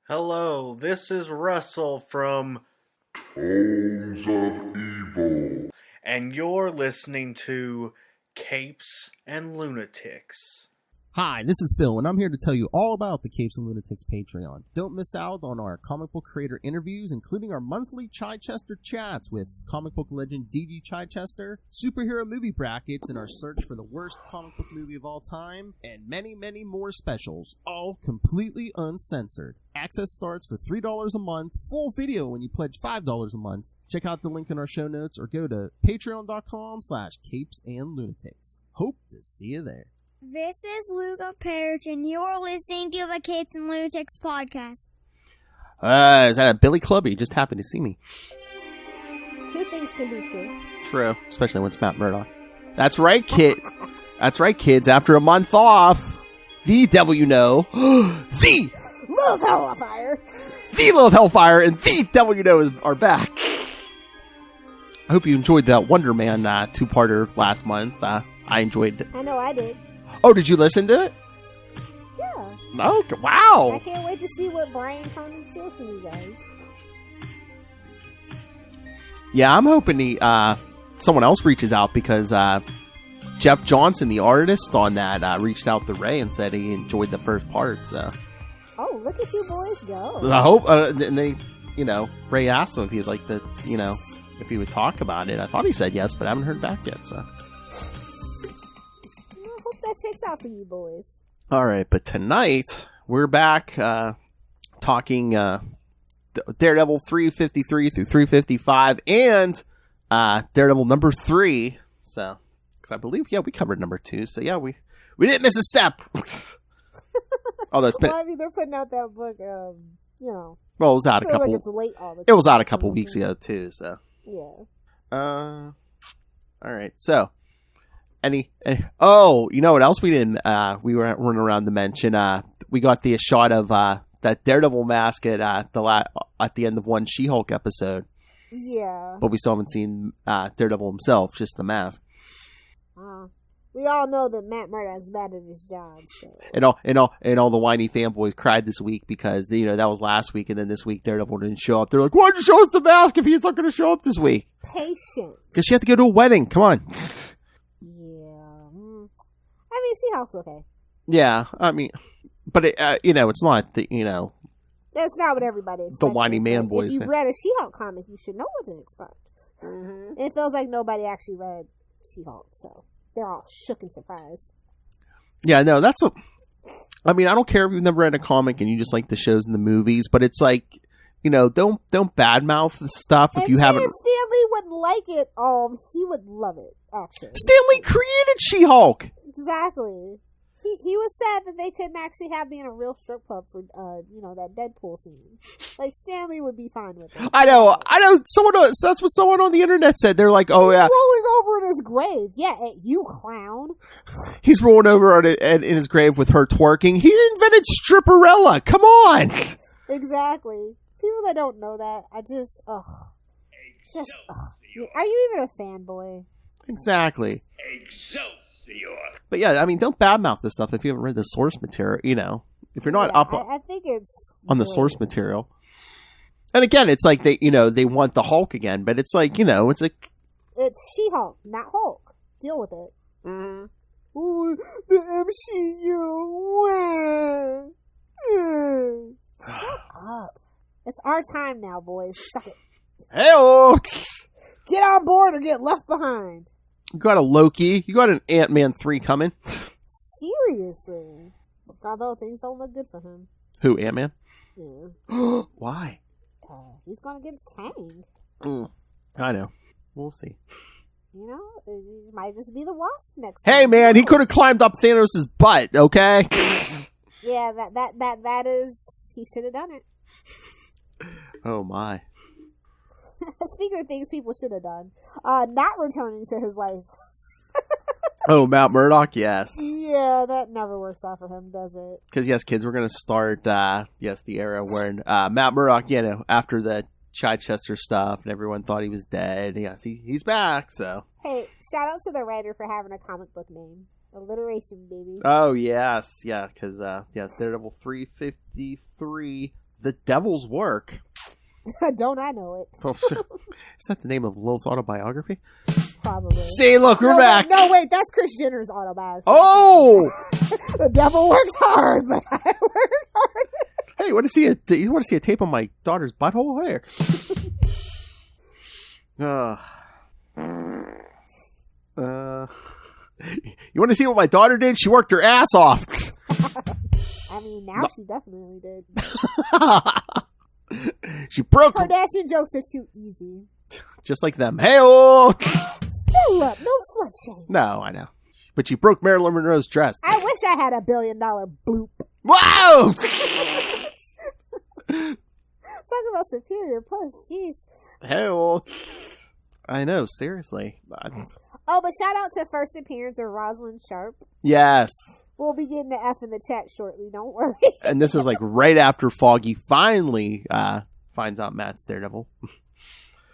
Hello, this is Russell from Tones of Evil. and you're listening to Capes and Lunatics. Hi, this is Phil, and I'm here to tell you all about the Capes and Lunatics Patreon. Don't miss out on our comic book creator interviews, including our monthly Chichester chats with comic book legend D.G. Chichester, superhero movie brackets in our search for the worst comic book movie of all time, and many, many more specials, all completely uncensored. Access starts for $3 a month, full video when you pledge $5 a month. Check out the link in our show notes or go to patreon.com/capesandlunatics. Hope to see you there. This is Luca Perich, and you're listening to the Capes and Lunatics podcast. Is that a Billy Club? Or you just happened to see me? Two things can be true. True, especially when it's Matt Murdock. That's right, kid. That's right, kids. After a month off, the devil you know, the Lilith Hellfire! The Lilith Hellfire and the devil you know are back. I hope you enjoyed that Wonder Man two-parter last month. I enjoyed it. I know I did. Oh, did you listen to it? Yeah. Oh, wow. I can't wait to see what Brian Conan steals from you guys. Yeah, I'm hoping someone else reaches out because Jeff Johnson, the artist on that, reached out to Ray and said he enjoyed the first part. So Oh, look at you boys go. I hope, and they, Ray asked him if he'd like to, if he would talk about it. I thought he said yes, but I haven't heard back yet. So I hope that checks out for you boys. all right, but tonight we're back talking Daredevil 353 through 355 and Daredevil number 3. So, because I believe, we covered number 2. So yeah, we didn't miss a step. Although it's been, Well, I mean, they're putting out that book, well, it was out I a feel couple. like it's late all the time. It was out a couple weeks ago too. So Yeah. all right. So oh, you know what else we didn't? We were running around to mention. We got the shot of that Daredevil mask at the end of one She-Hulk episode, Yeah. but we still haven't seen Daredevil himself, just the mask. We all know that Matt Murdock's bad at his job, so. And all the whiny fanboys cried this week because that was last week, and then this week Daredevil didn't show up. They're like, "Why'd you show us the mask if he's not going to show up this week?" Patience. Because she had to go to a wedding. Come on. Yeah. I mean, She-Hulk's okay. Yeah, I mean, but it's not the That's not what everybody expects. the whiny man boys. If you read a She-Hulk comic, you should know what to expect. Mm-hmm. It feels like nobody actually read She-Hulk, so they're all shook and surprised. Yeah, no, that's what. I mean, I don't care if you've never read a comic and you just like the shows and the movies, but it's like, don't badmouth the stuff if you haven't. Stanley would like it. He would love it. Actually, Stanley created She-Hulk. Exactly. He was sad that they couldn't actually have me in a real strip club for that Deadpool scene. Like, Stanley would be fine with it. I know. Someone else, that's what someone on the internet said. They're like, "Oh yeah, He's rolling over in his grave. Yeah, you clown." he's rolling over in his grave with her twerking. He invented Stripperella. Come on." Exactly. People that don't know that, are you even a fanboy? Exactly. But yeah, I mean, don't badmouth this stuff if you haven't read the source material. If you're not up I think it's on the great. source material. And again, it's like they want the Hulk again, but it's like, it's like It's She-Hulk, not Hulk. Deal with it. mm-hmm. Ooh, the MCU. Shut up. It's our time now, boys. Suck it. Hey-oh! Get on board or get left behind. You got a Loki. You got an Ant-Man 3 coming. Seriously. Although things don't look good for him. Who, Ant-Man? Yeah. Why? He's going against Kang. I know. We'll see. It might just be the Wasp next Hey, time. man, he could have climbed up Thanos' butt, okay? Yeah, that is... He should have done it. Oh, my. Speaking of things people should have done, not returning to his life. Oh, Matt Murdock? Yes. Yeah, that never works out for him, does it? Because, yes, kids, we're going to start, the era when Matt Murdock, after the Chichester stuff and everyone thought he was dead. Yes, he's back, so. Hey, shout out to the writer for having a comic book name. Alliteration, baby. Oh, yes. Yeah, because, Daredevil 353, The Devil's Work. Don't I know it? Is that the name of Lil's autobiography? Probably. See, look, we're back. Wait, that's Kris Jenner's autobiography. Oh! The devil works hard, but I work hard. Hey, you want to see a tape on my daughter's butthole hair? You want to see what my daughter did? She worked her ass off. I mean, now she definitely did. She broke. Kardashian jokes are too easy. Just like them. Hey-oh! Fill up, no slut shame. No, I know. But you broke Marilyn Monroe's dress. I wish I had $1 billion bloop. Wow! Talk about superior puss, jeez. Hey-oh. I know, seriously. Oh, but shout out to first appearance of Rosalind Sharp. Yes. We'll be getting the F in the chat shortly, don't worry. And this is like right after Foggy finally finds out Matt's Daredevil.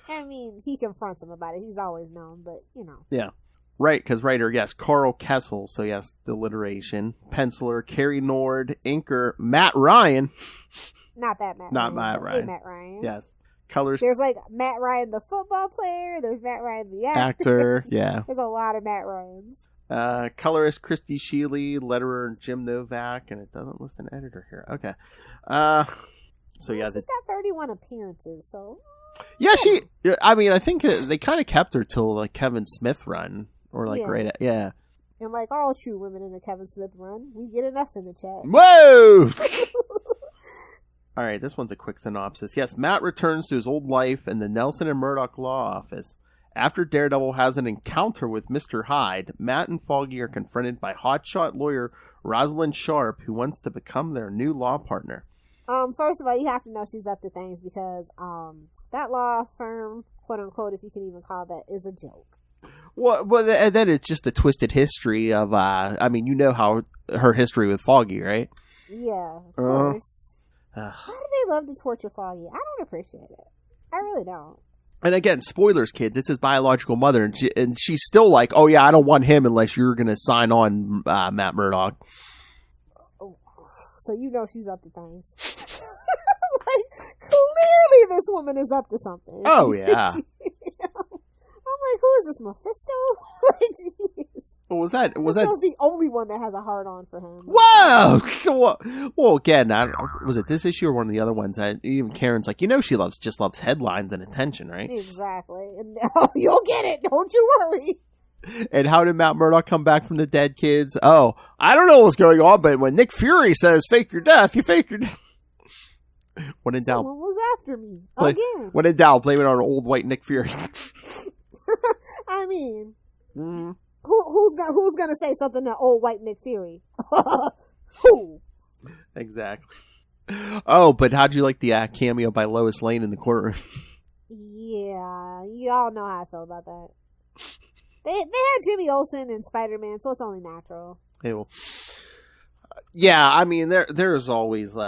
I mean, he confronts him about it. He's always known, but, you know. Yeah. Right, because writer, yes, Carl Kessel, so yes, the alliteration. Penciler, Carrie Nord. Inker, Matt Ryan. Not that Matt Ryan. Not Matt Ryan. Matt Ryan. Yes. Colors. There's like Matt Ryan, the football player. There's Matt Ryan, the Actor, yeah. There's a lot of Matt Ryans. Colorist, Christy Sheely. Letterer, Jim Novak. And it doesn't list an editor here. Okay. So yeah. She's got 31 appearances, so... Yeah, I think they kind of kept her till like Kevin Smith run. Or like yeah. And like all true women in the Kevin Smith run, we get enough in the chat. Whoa! All right, this one's a quick synopsis. Yes, Matt returns to his old life in the Nelson and Murdock law office. After Daredevil has an encounter with Mr. Hyde, Matt and Foggy are confronted by hotshot lawyer Rosalind Sharp, who wants to become their new law partner. First of all, you have to know she's up to things because that law firm, quote unquote, if you can even call that, is a joke. Well, and then it's just the twisted history of, you know how her history with Foggy, right? Yeah, of course. Why do they love to torture Foggy? I don't appreciate it. I really don't. And again, spoilers, kids, it's his biological mother, and she's still like, oh yeah, I don't want him unless you're going to sign on Matt Murdock. Oh, so you know she's up to things. Clearly this woman is up to something. Oh, yeah. I'm like, who is this, Mephisto? Jeez. Well, was that the only one that has a hard on for him? Whoa! Well, again, was it this issue or one of the other ones? Even Karen's like, she just loves headlines and attention, right? Exactly. And you'll get it. Don't you worry. And how did Matt Murdock come back from the dead, kids? Oh, I don't know what's going on, but when Nick Fury says fake your death, you fake your death. When in doubt, someone was after me again. When in doubt, blame it on old white Nick Fury. I mean, who's gonna say something to old white Nick Fury? Who? Exactly. Oh, but how'd you like the cameo by Lois Lane in the courtroom? Yeah, y'all know how I feel about that. They had Jimmy Olsen in Spider-Man, so it's only natural. Yeah, I mean, there's always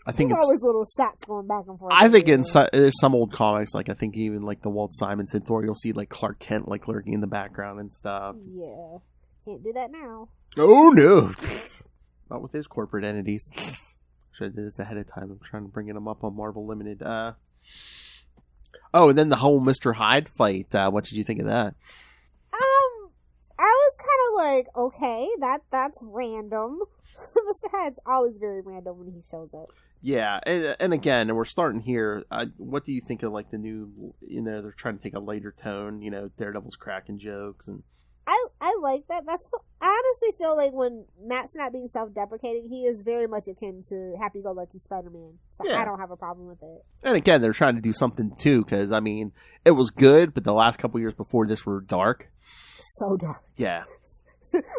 I think there's always little shots going back and forth. I think there's some old comics, like I think even like the Walt Simonson Thor, you'll see like Clark Kent like lurking in the background and stuff. Yeah, can't do that now. Oh no, not with his corporate entities. Should have did this ahead of time. I'm trying to bring them up on Marvel Limited. Oh, and then the whole Mr. Hyde fight. What did you think of that? I was kind of like, okay, that's random. Mr. Hyde's always very random when he shows up. Yeah, and again, we're starting here. What do you think of like the new? They're trying to take a lighter tone. Daredevil's cracking jokes, and I like that. I honestly feel like when Matt's not being self-deprecating, he is very much akin to Happy-Go-Lucky Spider-Man. So yeah. I don't have a problem with it. And again, they're trying to do something too, because I mean, it was good, but the last couple years before this were dark. So dark. Yeah.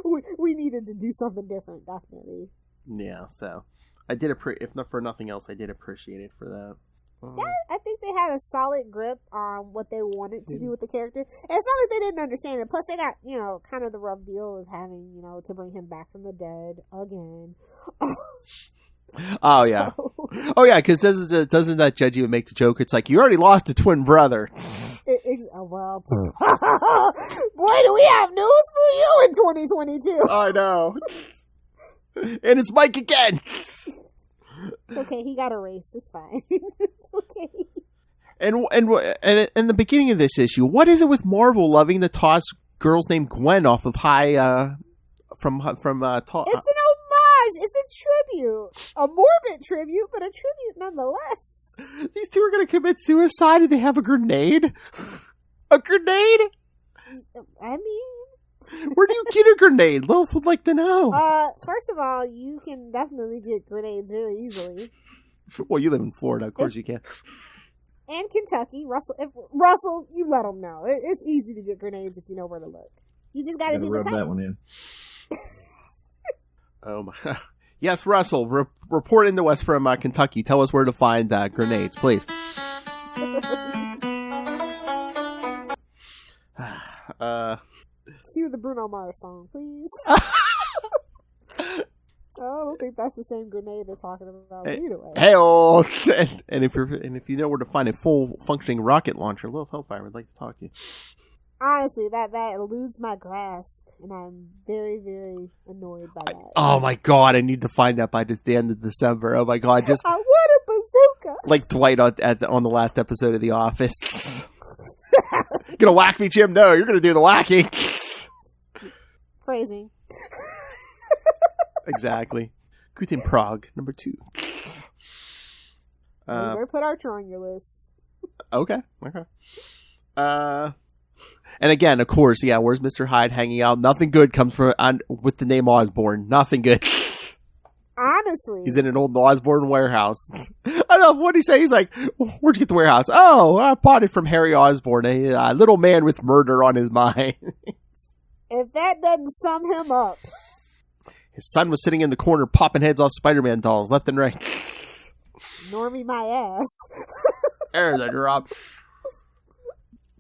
we needed to do something different, definitely. Yeah, so I did if not for nothing else, I did appreciate it for that. Yeah, I think they had a solid grip on what they wanted to do with the character. And it's not like they didn't understand it. Plus, they got kind of the rough deal of having to bring him back from the dead again. Oh yeah, because doesn't that judge even make the joke? It's like you already lost a twin brother. Well, boy, do we have news for you in 2022. I know, and it's Mike again. It's okay. He got erased. It's fine. It's okay. And in the beginning of this issue, what is it with Marvel loving to toss girls named Gwen off of high from It's an homage. It's a tribute, a morbid tribute, but a tribute nonetheless. These two are going to commit suicide, and they have a grenade. A grenade? I mean, where do you get a grenade? Lilith would like to know. First of all, you can definitely get grenades very easily. Well, you live in Florida, of course you can. And Kentucky, Russell, you let them know. It's easy to get grenades if you know where to look. You just got to be the rub type. that one in. Oh my! Yes, Russell, report into us from Kentucky. Tell us where to find grenades, please. Cue the Bruno Mars song, please. I don't think that's the same grenade they're talking about either way. Hey-oh! And if you know where to find a full functioning rocket launcher, Lilith Hellfire would like to talk to you. Honestly, that eludes my grasp, and I'm very, very annoyed by that. Oh my god, I need to find that by the end of December. Oh my god, just I want a bazooka! like Dwight on the last episode of The Office. You gonna whack me, Jim? No, you're gonna do the whacking. Phrasing. Exactly. Guten Prague, number 2. You better put Archer on your list. Okay. And again, of course, yeah, where's Mr. Hyde hanging out? Nothing good comes from with the name Osborn. Nothing good. Honestly. He's in an old Osborn warehouse. I know, what'd he say? He's like, where'd you get the warehouse? Oh, I bought it from Harry Osborn, a little man with murder on his mind. If that doesn't sum him up. His son was sitting in the corner popping heads off Spider-Man dolls left and right. Normie my ass. There's a drop.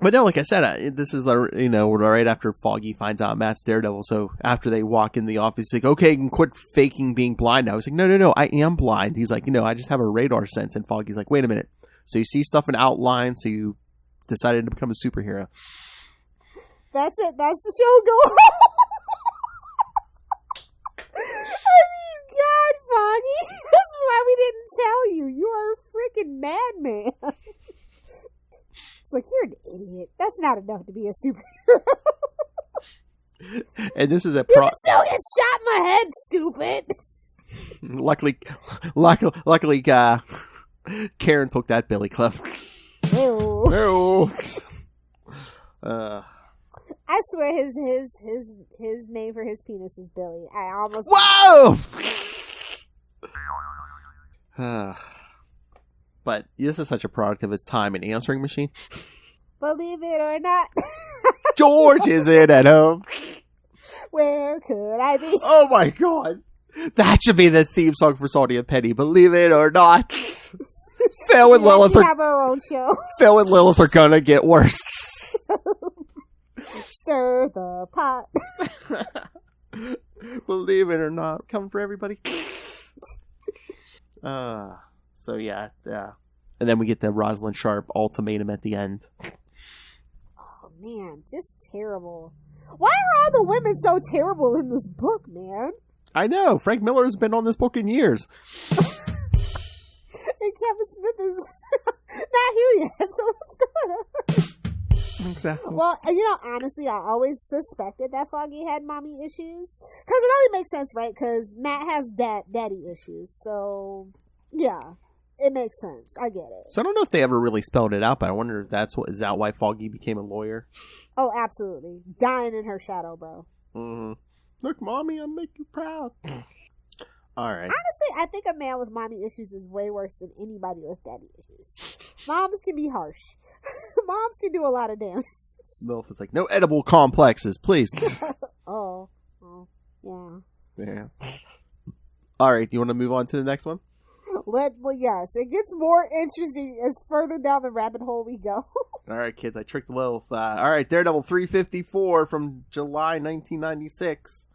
But no, like I said, this is, right after Foggy finds out Matt's Daredevil. So after they walk in the office, he's like, okay, you can quit faking being blind now. He's like, no, I am blind. He's like, I just have a radar sense. And Foggy's like, wait a minute. So you see stuff in outline, so you decided to become a superhero. That's it. That's the show going on. I mean, God, Foggy. This is why we didn't tell you. You are a freaking madman. It's like, you're an idiot. That's not enough to be a superhero. And this is a You can still get shot in the head, stupid. Luckily, Karen took that Billy Club. Ew. Ew. I swear his name for his penis is Billy. I almost... Whoa! But this is such a product of its time, an answering machine. Believe it or not. George isn't at home. Where could I be? Oh my god. That should be the theme song for Salty and Penny. Believe it or not. Phil and Lilith have our own show. Phil and Lilith are gonna get worse. Stir the pot. Believe it or not. Coming for everybody. So yeah. And then we get the Rosalind Sharp ultimatum at the end. Oh man, just terrible. Why are all the women so terrible in this book, man? I know. Frank Miller has been on this book in years. And Kevin Smith is not here yet, so what's going on? Exactly. Well, honestly, I always suspected that Foggy had mommy issues. Because it only makes sense, right? Because Matt has daddy issues. So, yeah, it makes sense. I get it. So I don't know if they ever really spelled it out, but I wonder if is that why Foggy became a lawyer? Oh, absolutely. Dying in her shadow, bro. Mm-hmm. Look, mommy, I'll make you proud. All right. Honestly, I think a man with mommy issues is way worse than anybody with daddy issues. Moms can be harsh. Moms can do a lot of damage. Lilith is like, no edible complexes, please. Oh, yeah. Yeah. All right, do you want to move on to the next one? Well, yes. It gets more interesting as further down the rabbit hole we go. All right, kids, I tricked Lilith. All right, Daredevil 354 from July 1996.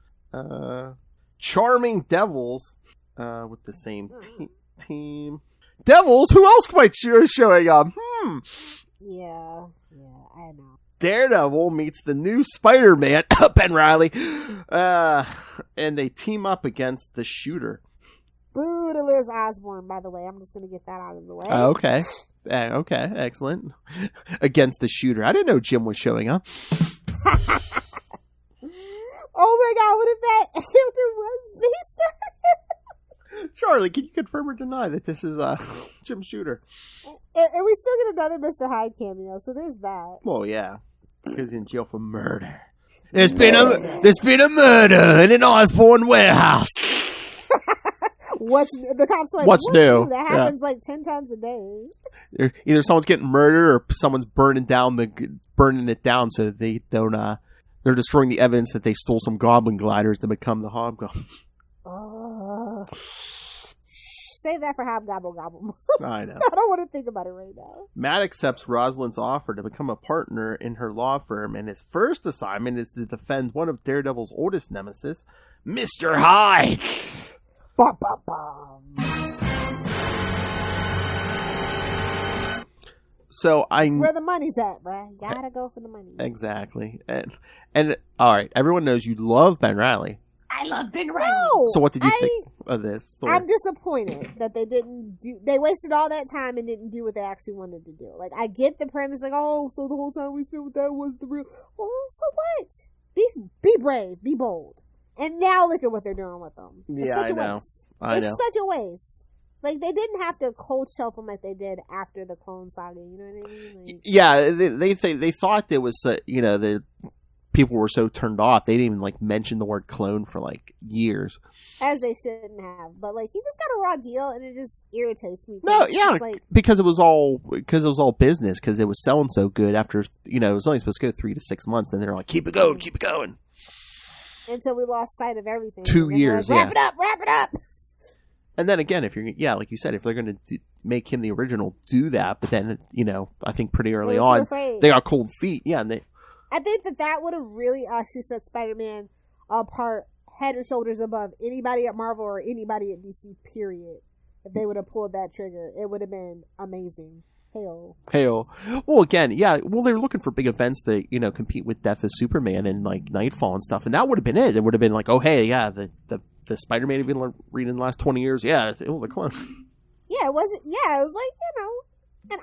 Charming Devils with the same team. Devils? Who else might showing up? Yeah, I know. Daredevil meets the new Spider-Man, Ben Reilly, and they team up against the Shooter. Boo to Liz Osborne, by the way. I'm just going to get that out of the way. Okay. Okay, excellent. Against the shooter. I didn't know Jim was showing up. Oh my god, what if that character was based on Charlie, can you confirm or deny that this is Jim Shooter? And we still get another Mr. Hyde cameo, so there's that. Well, yeah. Because he's in jail for murder. There's been a murder in an Osborne warehouse. The cops are like, What's new? That happens like 10 times a day. Either someone's getting murdered or someone's burning it down so that they don't they're destroying the evidence that they stole some goblin gliders to become the hobgoblin. Save that for Hobgobble Gobble. I know. I don't want to think about it right now. Matt accepts Rosalind's offer to become a partner in her law firm, and his first assignment is to defend one of Daredevil's oldest nemesis, Mr. Hyde. Bum, bum, bum. So That's where the money's at, bruh. Gotta go for the money. Exactly. And all right, everyone knows you love Ben Reilly. I love Ben Reilly. No, so what did you think of this story? I'm disappointed that they wasted all that time and didn't do what they actually wanted to do. Like, I get the premise, like, oh, so the whole time we spent with that was the real. Well, so what? Be brave, be bold. And now look at what they're doing with them. It's such a waste. It's such a waste. Like, they didn't have to cold shelf them like they did after the Clone Saga. You know what I mean? Like, yeah, they thought there was, the people were so turned off. They didn't even mention the word clone for years. As they shouldn't have. But he just got a raw deal, and it just irritates me. No, yeah, because it was all business. Because it was selling so good. After it was only supposed to go 3 to 6 months. Then they're like, keep it going. Until we lost sight of everything. 2 years, wrap it up. And then again, if you're, like you said, if they're going to make him the original, do that. But then, I think pretty early on, they got cold feet. Yeah, and I think that would have really actually set Spider-Man apart, head and shoulders above anybody at Marvel or anybody at DC, period. If they would have pulled that trigger, it would have been amazing. Hey-oh. Well, again, yeah. Well, they were looking for big events that, compete with Death of Superman and, Nightfall and stuff. And that would have been it. It would have been oh, hey, yeah, the Spider-Man you've been reading in the last 20 years, yeah, it was a clone. Yeah, it wasn't. Yeah, it was and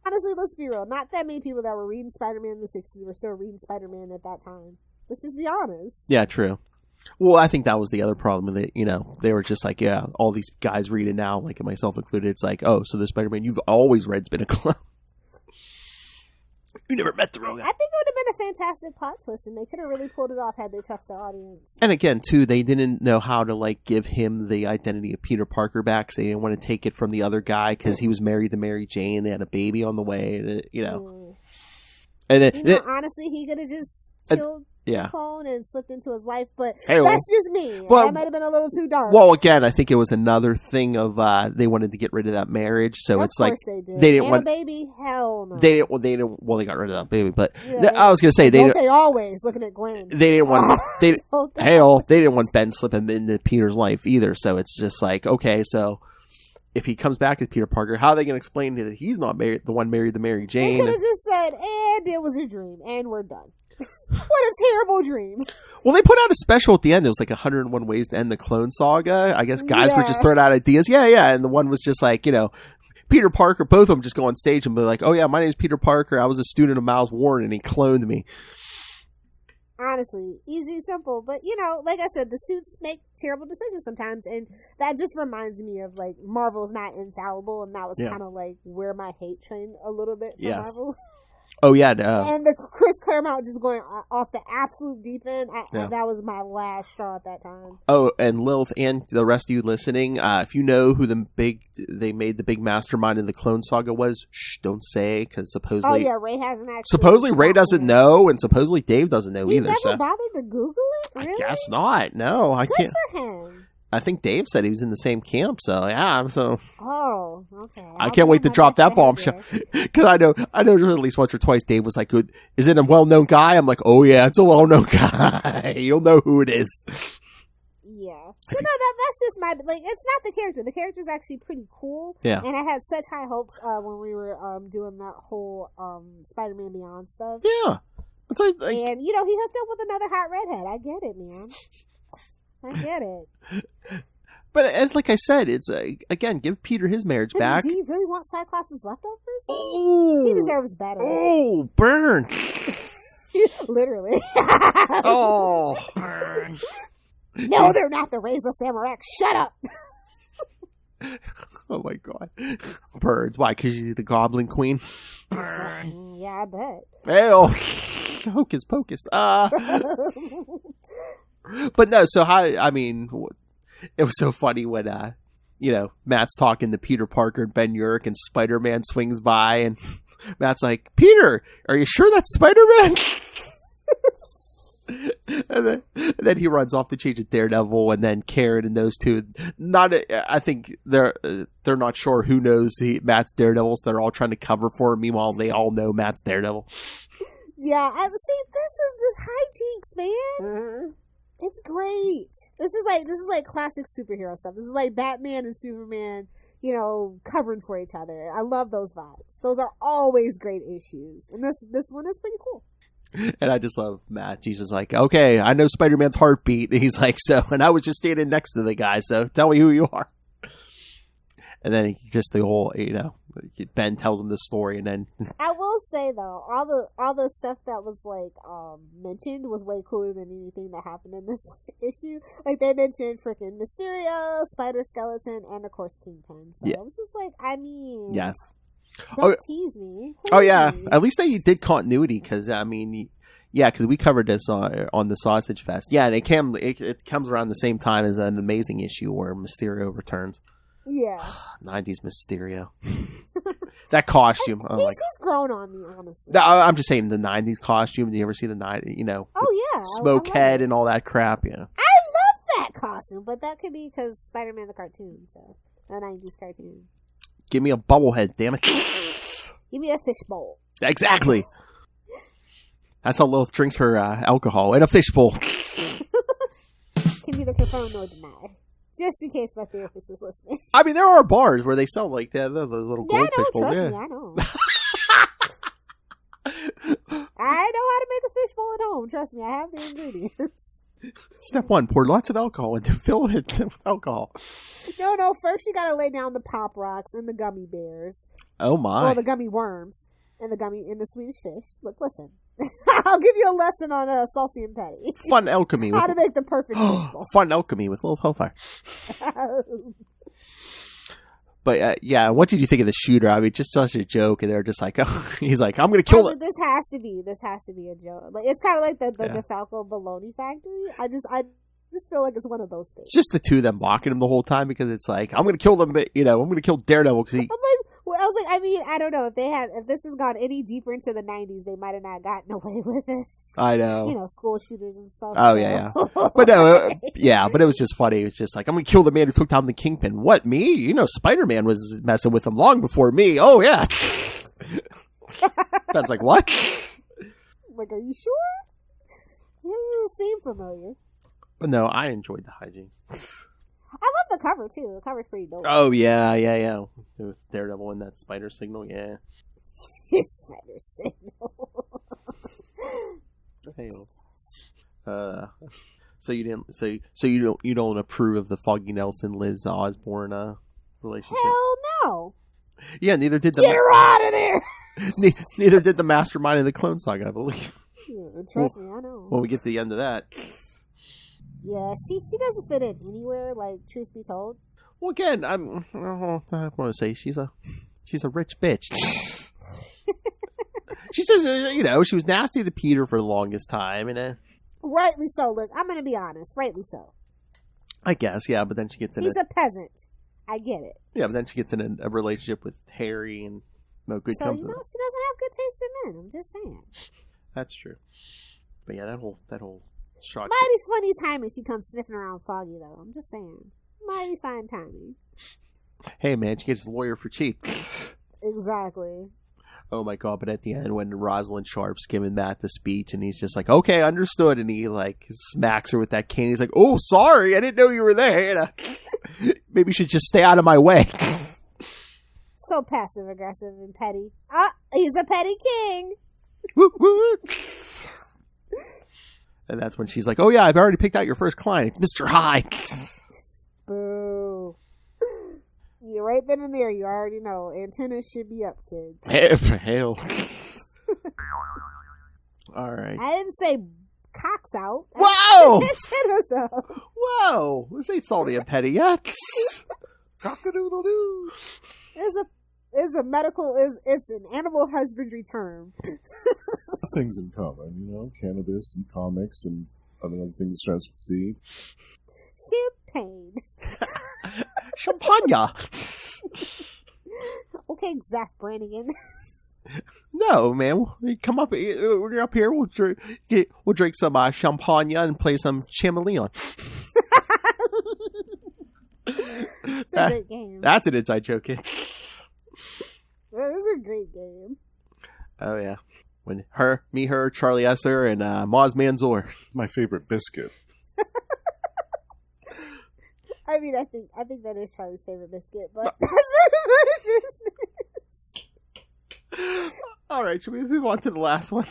honestly, let's be real. Not that many people that were reading Spider-Man in the 60s were still reading Spider-Man at that time. Let's just be honest. Yeah, true. Well, I think that was the other problem with it. They were just yeah, all these guys read it now, myself included. It's oh, so the Spider-Man you've always read's been a clone. You never met the real guy. I think it would have been a fantastic plot twist, and they could have really pulled it off had they trust their audience. And again, too, they didn't know how to give him the identity of Peter Parker back, so they didn't want to take it from the other guy because he was married to Mary Jane. They had a baby on the way, and And then, honestly, he could have just killed the clone and slipped into his life, but hey, that's just me. Well, that might have been a little too dark. Well, again, I think it was another thing of they wanted to get rid of that marriage, so of it's course they didn't want a baby. Hell no. They got rid of that baby, but I was gonna say they always looking at Gwen. They didn't want they didn't want Ben slipping into Peter's life either. So it's just okay, so if he comes back as Peter Parker, how are they going to explain that he's not married to Mary Jane? They could have just said, "And it was a dream, and we're done." What a terrible dream. Well, they put out a special at the end. It was 101 Ways to End the Clone Saga. I guess guys were just throwing out ideas. Yeah. And the one was just Peter Parker, both of them just go on stage and be oh yeah, my name is Peter Parker. I was a student of Miles Warren and he cloned me. Honestly, easy, simple. But, like I said, the suits make terrible decisions sometimes. And that just reminds me of, Marvel's not infallible. And that was kind of, where my hate train a little bit for Marvel. Oh, yeah. And the Chris Claremont just going off the absolute deep end. That was my last straw at that time. Oh, and Lilith and the rest of you listening, if you know who they made the big mastermind in the Clone Saga was, don't say, because supposedly... Oh, yeah, Ray hasn't actually... Supposedly Ray doesn't know, and supposedly Dave doesn't know either. He never bothered to Google it? Really? I guess not. No, I can't. Good for him. I think Dave said he was in the same camp, so yeah. So okay. I can't wait to drop that bombshell because I know at least once or twice Dave was "Good, is it a well-known guy?" I'm oh yeah, it's a well-known guy. You'll know who it is. Yeah. So that's just my it's not the character. The character's actually pretty cool. Yeah. And I had such high hopes when we were doing that whole Spider-Man Beyond stuff. Yeah. It's and he hooked up with another hot redhead. I get it, man. I get it. But it's like I said, it's again, give Peter his marriage back. Do you really want Cyclops' leftovers? Oh, He deserves better. Oh, burn! Literally. Oh, burn! No, they're not the Rays of Samarak. Shut up. Oh my god, birds! Why? Because she's the Goblin Queen. Burn. Yeah, I bet. Well, hocus pocus. But no. So how? I mean, it was so funny when Matt's talking to Peter Parker and Ben Urich, and Spider-Man swings by, and Matt's like, "Peter, are you sure that's Spider-Man?" and then he runs off to change it Daredevil, and then Karen and those two. I think they're not sure who knows Matt's Daredevil, so they're all trying to cover for him. Meanwhile, they all know Matt's Daredevil. Yeah, see, this is hijinks, man. Mm-hmm. It's great. This is like classic superhero stuff. This is like Batman and Superman, covering for each other. I love those vibes. Those are always great issues, and this one is pretty cool. And I just love Matt. He's just like, okay, I know Spider-Man's heartbeat. And he's like, and I was just standing next to the guy, so tell me who you are. And then just the whole, Ben tells him the story, and then I will say though, all the stuff that was like mentioned was way cooler than anything that happened in this issue. Like they mentioned freaking Mysterio, Spider Skeleton, and of course Kingpin. So I was just like, yes. Don't tease me. Please. Oh yeah, at least they did continuity, because because we covered this on the Sausage Fest. Yeah, and it comes around the same time as an Amazing issue where Mysterio returns. Yeah. 90s Mysterio. That costume. He's grown on me, honestly. I'm just saying the 90s costume. Do you ever see the 90s, Oh, yeah. Smokehead and all that crap, yeah. I love that costume, but that could be because Spider-Man the cartoon, so the 90s cartoon. Give me a bubblehead, damn it. Give me a fishbowl. Exactly. That's how Lilith drinks her alcohol, in a fishbowl. Can neither confirm nor deny. Just in case my therapist is listening. I mean, there are bars where they sell like those little goldfish bowls. Trust me, I know. I know how to make a fishbowl at home. Trust me, I have the ingredients. Step 1, pour lots of alcohol and fill it with alcohol. No, first you gotta lay down the Pop Rocks and the gummy bears. Oh my. Or the gummy worms and the Swedish fish. Look, listen. I'll give you a lesson on Salty and Petty. Fun alchemy. How to make the perfect fishbowl. Fun alchemy with Lilith Hellfire. But what did you think of the shooter? I mean, just such a joke, and they're just like, he's like, I'm gonna kill it. This has to be a joke. Like it's kind of like the DeFalco Baloney Factory. I just feel like it's one of those things. Just the two of them mocking him the whole time, because it's like, I'm gonna kill them, but I'm gonna kill Daredevil because he. I was like, I mean, I don't know if this has gone any deeper into the 90s, they might have not gotten away with it. I know. School shooters and stuff. Oh, so. yeah. But no, but it was just funny. It was just like, I'm going to kill the man who took down the Kingpin. What, me? Spider-Man was messing with him long before me. Oh, yeah. That's like, what? Like, are you sure? You seem familiar. But no, I enjoyed the hijinks. I love the cover, too. The cover's pretty dope. Oh, yeah. With Daredevil and that spider signal, yeah. Spider signal. Hey, so you didn't. So you don't approve of the Foggy Nelson Liz Osborne relationship? Hell no. Yeah, neither did the. Get her out of there. Neither did the mastermind of the Clone Saga, I believe. Yeah, trust me, I know. When we get to the end of that. Yeah, she doesn't fit in anywhere. Like, truth be told. Well, again, I want to say she's a rich bitch. She says, she was nasty to Peter for the longest time, and rightly so. Look, I'm gonna be honest. Rightly so. I guess, yeah. But then she gets in. He's a peasant. I get it. Yeah, but then she gets in a relationship with Harry, and no good comes of it. She doesn't have good taste in men. I'm just saying. That's true. But yeah, that whole shot. Mighty funny timing. She comes sniffing around Foggy, though. I'm just saying. Mighty fine timing. Hey, man, she gets a lawyer for cheap. Exactly. Oh my god! But at the end, when Rosalind Sharp's giving Matt the speech, and he's just like, "Okay, understood," and he like smacks her with that cane. He's like, "Oh, sorry, I didn't know you were there. Maybe you should just stay out of my way." So passive aggressive and petty. He's a petty king. Woo, woo. And that's when she's like, "Oh yeah, I've already picked out your first client. It's Mr. Hyde." Boo. Yeah, right then and there, you already know. Antennas should be up, kids. Hell. All right. I didn't say cocks out. Whoa! Antennas up. Whoa! This ain't salty and petty yet. Cock-a-doodle-doo. It's an animal husbandry term. Things in common, you know, cannabis and comics and other things that starts with C. Champagne. Champagne. Okay, Zach Brannigan. No, man. Come up. We're up here. We'll drink some champagne and play some chameleon. It's a great game. That's an inside joke, kid. That is a great game. Oh yeah, when me, her, Charlie Esser, and Moz Manzor. My favorite biscuit. I mean, I think that is Charlie's favorite biscuit, but that's none of my business. All right, should we move on to the last one?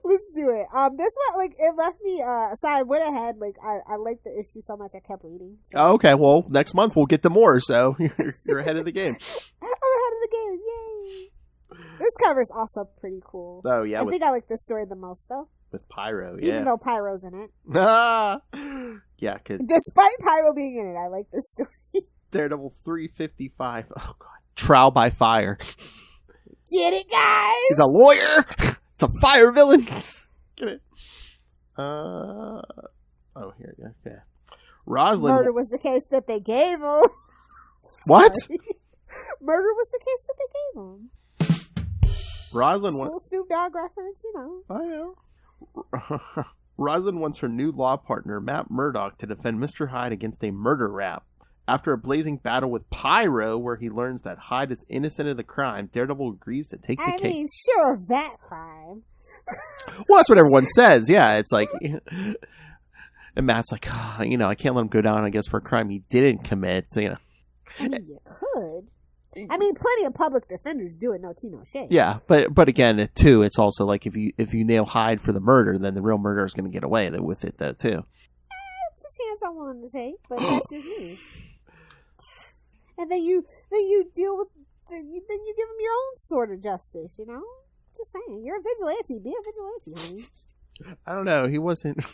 Let's do it. This one, like, it left me. So I went ahead. Like, I liked the issue so much, I kept reading. So. Oh, okay, well, next month we'll get to more. So you're ahead of the game. I'm ahead of the game. Yay! This cover is also pretty cool. Oh yeah, I think I like this story the most, though. With Pyro, yeah. Even though Pyro's in it. Yeah, cause Despite Pyro being in it, I like this story. Daredevil 355. Oh god, Trial by Fire. Get it, guys! He's a lawyer. It's a fire villain. Get it? Oh, here you go. Okay. Rosalind. Murder was the case that they gave him. What? Murder was the case that they gave him. Rosalind Little Snoop Dogg reference, you know. I know. Rosalind wants her new law partner, Matt Murdock, to defend Mr. Hyde against a murder rap. After a blazing battle with Pyro, where he learns that Hyde is innocent of the crime, Daredevil agrees to take the case. I mean, sure of that crime. Well, that's what everyone says. Yeah, it's like... And Matt's like, oh, you know, I can't let him go down, I guess, for a crime he didn't commit, you know. I mean, you could. I mean, plenty of public defenders do it, no tea, no shade. Yeah, but again, too, it's also like if you nail Hyde for the murder, then the real murderer is going to get away with it, though, too. It's a chance I'm willing to take, but that's just me. And then you deal with, then you give him your own sort of justice, you know? Just saying, you're a vigilante. Be a vigilante, honey. I don't know. He wasn't.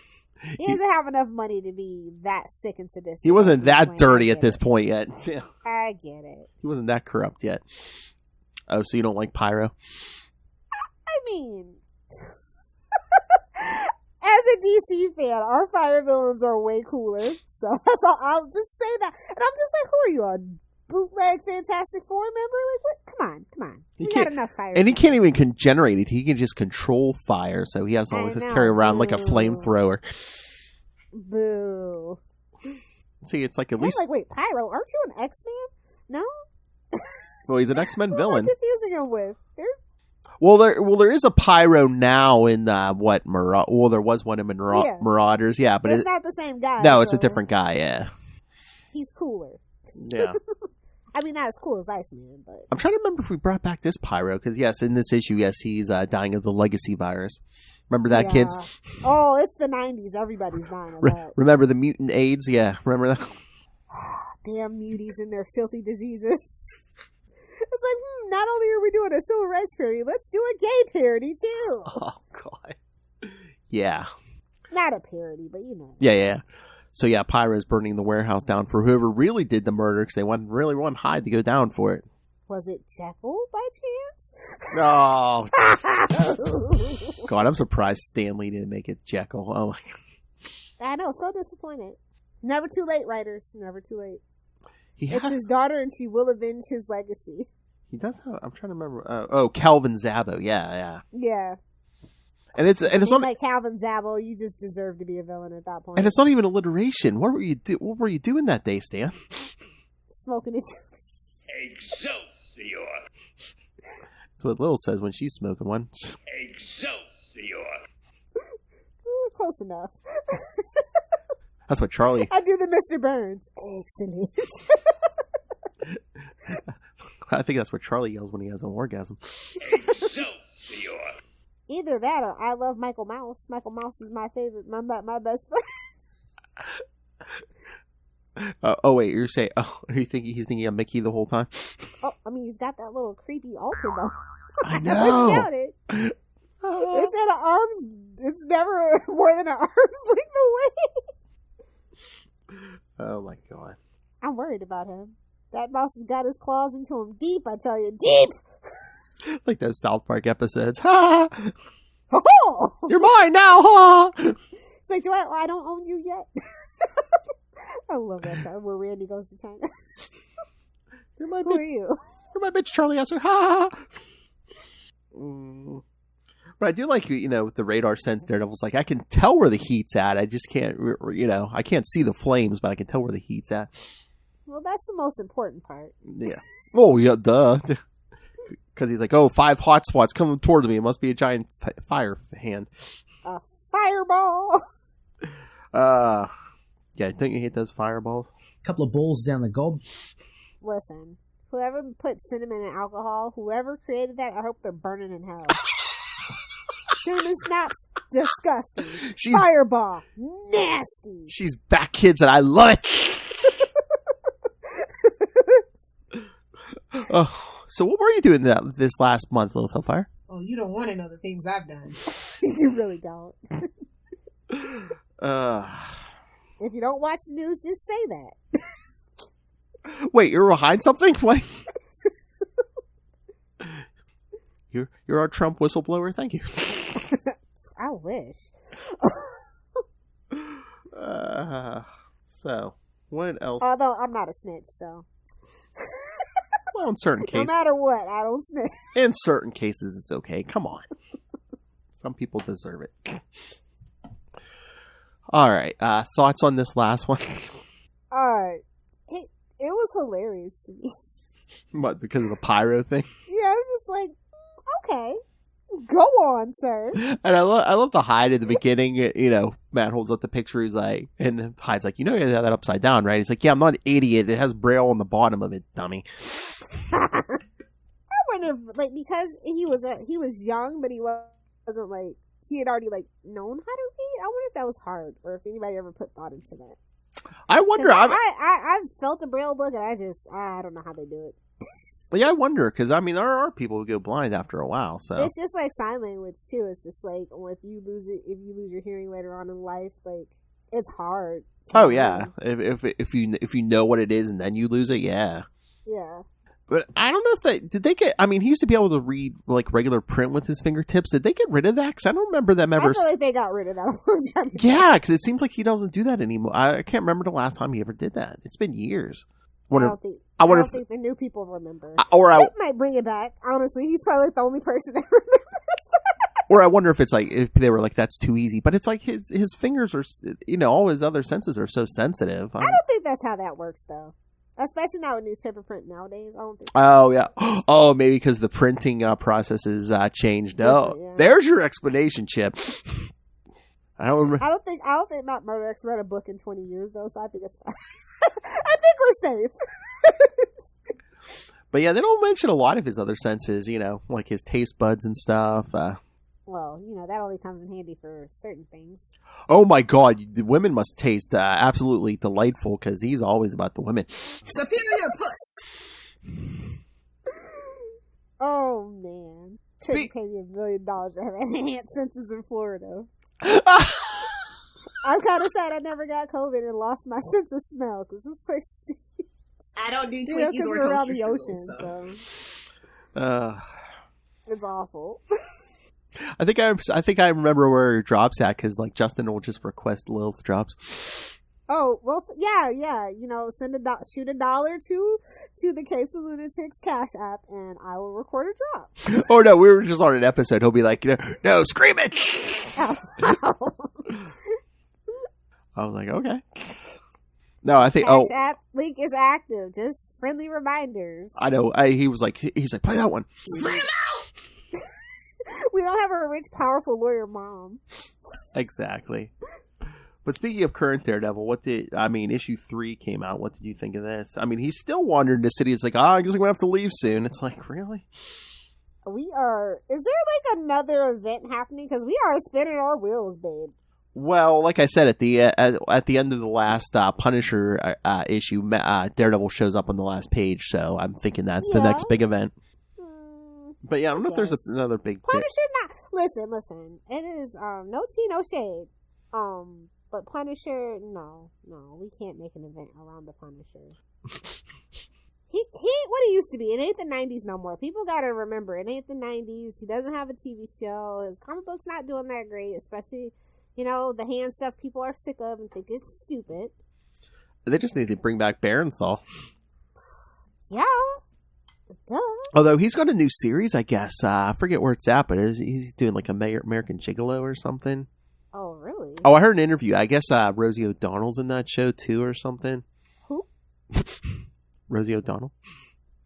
He doesn't have enough money to be that sick and sadistic. He wasn't that dirty at this point yet. Yeah. I get it. He wasn't that corrupt yet. Oh, so you don't like Pyro? I mean, as a DC fan, our fire villains are way cooler. So that's all. I'll just say that. And I'm just like, who are you, a bootleg Fantastic Four member? Like, what? Come on. We got enough fire. And he can't even generate it. He can just control fire. So he has to always just carry around like a flamethrower. Boo. See, it's like at least. I'm like, wait, Pyro, aren't you an X-Man? No? Well, he's an X-Men villain. What am I confusing him with? Well, there is a Pyro now in there was one in Marauders, yeah, but it's not the same guy. No, it's a different guy, yeah. He's cooler. Yeah. I mean, not as cool as Iceman, but I'm trying to remember if we brought back this Pyro, because yes, in this issue, yes, he's dying of the legacy virus. Remember that, kids? Oh, it's the 90s. Everybody's dying of that. Remember the mutant AIDS? Yeah, remember that? Damn muties and their filthy diseases. It's like, not only are we doing a civil rights parody, let's do a gay parody, too. Oh, God. Yeah. Not a parody, but you know. Yeah. So, yeah, Pyro's burning the warehouse down for whoever really did the murder, because they really want Hyde to go down for it. Was it Jekyll, by chance? Oh. God, I'm surprised Stan Lee didn't make it Jekyll. Oh, my God. I know, so disappointed. Never too late, writers. Never too late. Yeah. It's his daughter, and she will avenge his legacy. He does have. I'm trying to remember. Calvin Zabo. Yeah. Yeah. And it's not like Calvin Zabo. You just deserve to be a villain at that point. And it's not even alliteration. What were you doing that day, Stan? Smoking it. Excelsior. That's what Lil says when she's smoking one. Excelsior. Close enough. That's what Charlie. I do the Mr. Burns. Excellent. I think that's what Charlie yells when he has an orgasm. Excelsior. Either that or I love Michael Mouse. Michael Mouse is my favorite, my best friend. Oh wait, you're saying? Oh, are you thinking he's thinking of Mickey the whole time? Oh, I mean, he's got that little creepy altar ball. I know. Without it, it's at an arm's. It's never more than an arm's length away. Oh my god. I'm worried about him. That mouse has got his claws into him deep. I tell you, deep. Like those South Park episodes. Ha! Oh! You're mine now. Ha! It's like, I don't own you yet. I love that song where Randy goes to China. You're my Who are bitch. you? You're my bitch, Charlie Esser. Ha! But I do like, with the radar sense Daredevil's like, I can tell where the heat's at. I just can't, I can't see the flames, but I can tell where the heat's at. Well, that's the most important part. Yeah. Oh, yeah, duh. Because he's like, 5 hot spots coming toward me. It must be a giant fire hand. A fireball. Yeah, don't you hate those fireballs? A couple of bowls down the gob. Listen, whoever put cinnamon in alcohol, whoever created that, I hope they're burning in hell. Cinnamon schnapps, disgusting. Fireball, nasty. She's back, kids, and I love it. Oh, so what were you doing this last month, Little Hellfire? Oh, you don't want to know the things I've done. You really don't. If you don't watch the news, just say that. Wait, you're behind something? What? You're our Trump whistleblower. Thank you. I wish. So, what else? Although I'm not a snitch, so. Well, in certain cases. No matter what, I don't snitch. In certain cases, it's okay. Come on. Some people deserve it. All right. Thoughts on this last one? It was hilarious to me. What, because of the pyro thing? Yeah, I'm just like, okay, go on, sir. And I love the Hyde at the beginning. Matt holds up the picture. He's like, and Hyde's like, you have that upside down, right? He's like, yeah, I'm not an idiot. It has Braille on the bottom of it, dummy. I wonder, because he was young, but he wasn't like he had already known how to read. I wonder if that was hard, or if anybody ever put thought into that. I wonder. I've felt a Braille book, and I don't know how they do it. Yeah, I wonder, because, there are people who go blind after a while, so. It's just like sign language, too. It's just like, if you lose your hearing later on in life, it's hard. Oh, yeah. If you know what it is and then you lose it, yeah. Yeah. But I don't know if did they get, he used to be able to read, regular print with his fingertips. Did they get rid of that? Because I don't remember them ever. I feel like they got rid of that a long time ago. Yeah, because it seems like he doesn't do that anymore. I can't remember the last time he ever did that. It's been years. I don't think the new people remember. Chip might bring it back. Honestly, he's probably the only person that remembers that. Or I wonder if it's if they were like, that's too easy. But it's like his fingers are, all his other senses are so sensitive. I don't think that's how that works, though. Especially now with newspaper print nowadays. I don't think. Oh, yeah. Oh, maybe because the printing process has changed. No, yeah. There's your explanation, Chip. I don't remember. I don't think Matt Murdock's read a book in 20 years, though, so I think it's fine. I think we're safe. But yeah, they don't mention a lot of his other senses, like his taste buds and stuff. Well, that only comes in handy for certain things. Oh my God, the women must taste absolutely delightful, because he's always about the women. Superior puss! Oh, man. Couldn't pay me $1 million to have enhanced senses in Florida. I'm kind of sad I never got COVID and lost my sense of smell, because this place stinks. I don't do Twinkies or we're around toaster the ocean, strudels, so. It's awful. I think I remember where your drop's at, because Justin will just request Lilith drops. Oh, well, yeah. Shoot $1 to the Capes and Lunatics Cash app, and I will record a drop. Oh no, we were just on an episode. He'll be like, no, scream it. I was like, okay. No, I think. Cash app link is active. Just friendly reminders. I know. He's like, play that one. We don't have a rich, powerful lawyer mom. Exactly. But speaking of current Daredevil, issue 3 came out. What did you think of this? He's still wandering the city. It's like, I guess I'm going to have to leave soon. It's like, really? Is there another event happening? Because we are spinning our wheels, babe. Well, like I said, at the end of the last Punisher issue, Daredevil shows up on the last page, so I'm thinking that's the next big event. But yeah, I don't know if there's another big Punisher. Listen. It is no tea, no shade. But Punisher, no, we can't make an event around the Punisher. He ain't what he used to be. It ain't the 90s no more. People gotta remember, it ain't the 90s. He doesn't have a TV show. His comic book's not doing that great, especially, the hand stuff people are sick of and think it's stupid. They just need to bring back Barenthal. Yeah. Duh. Although he's got a new series, I guess. I forget where it's at, but he's doing like a American Gigolo or something. Oh, really? Oh, I heard an interview. I guess Rosie O'Donnell's in that show too or something. Who? Rosie O'Donnell.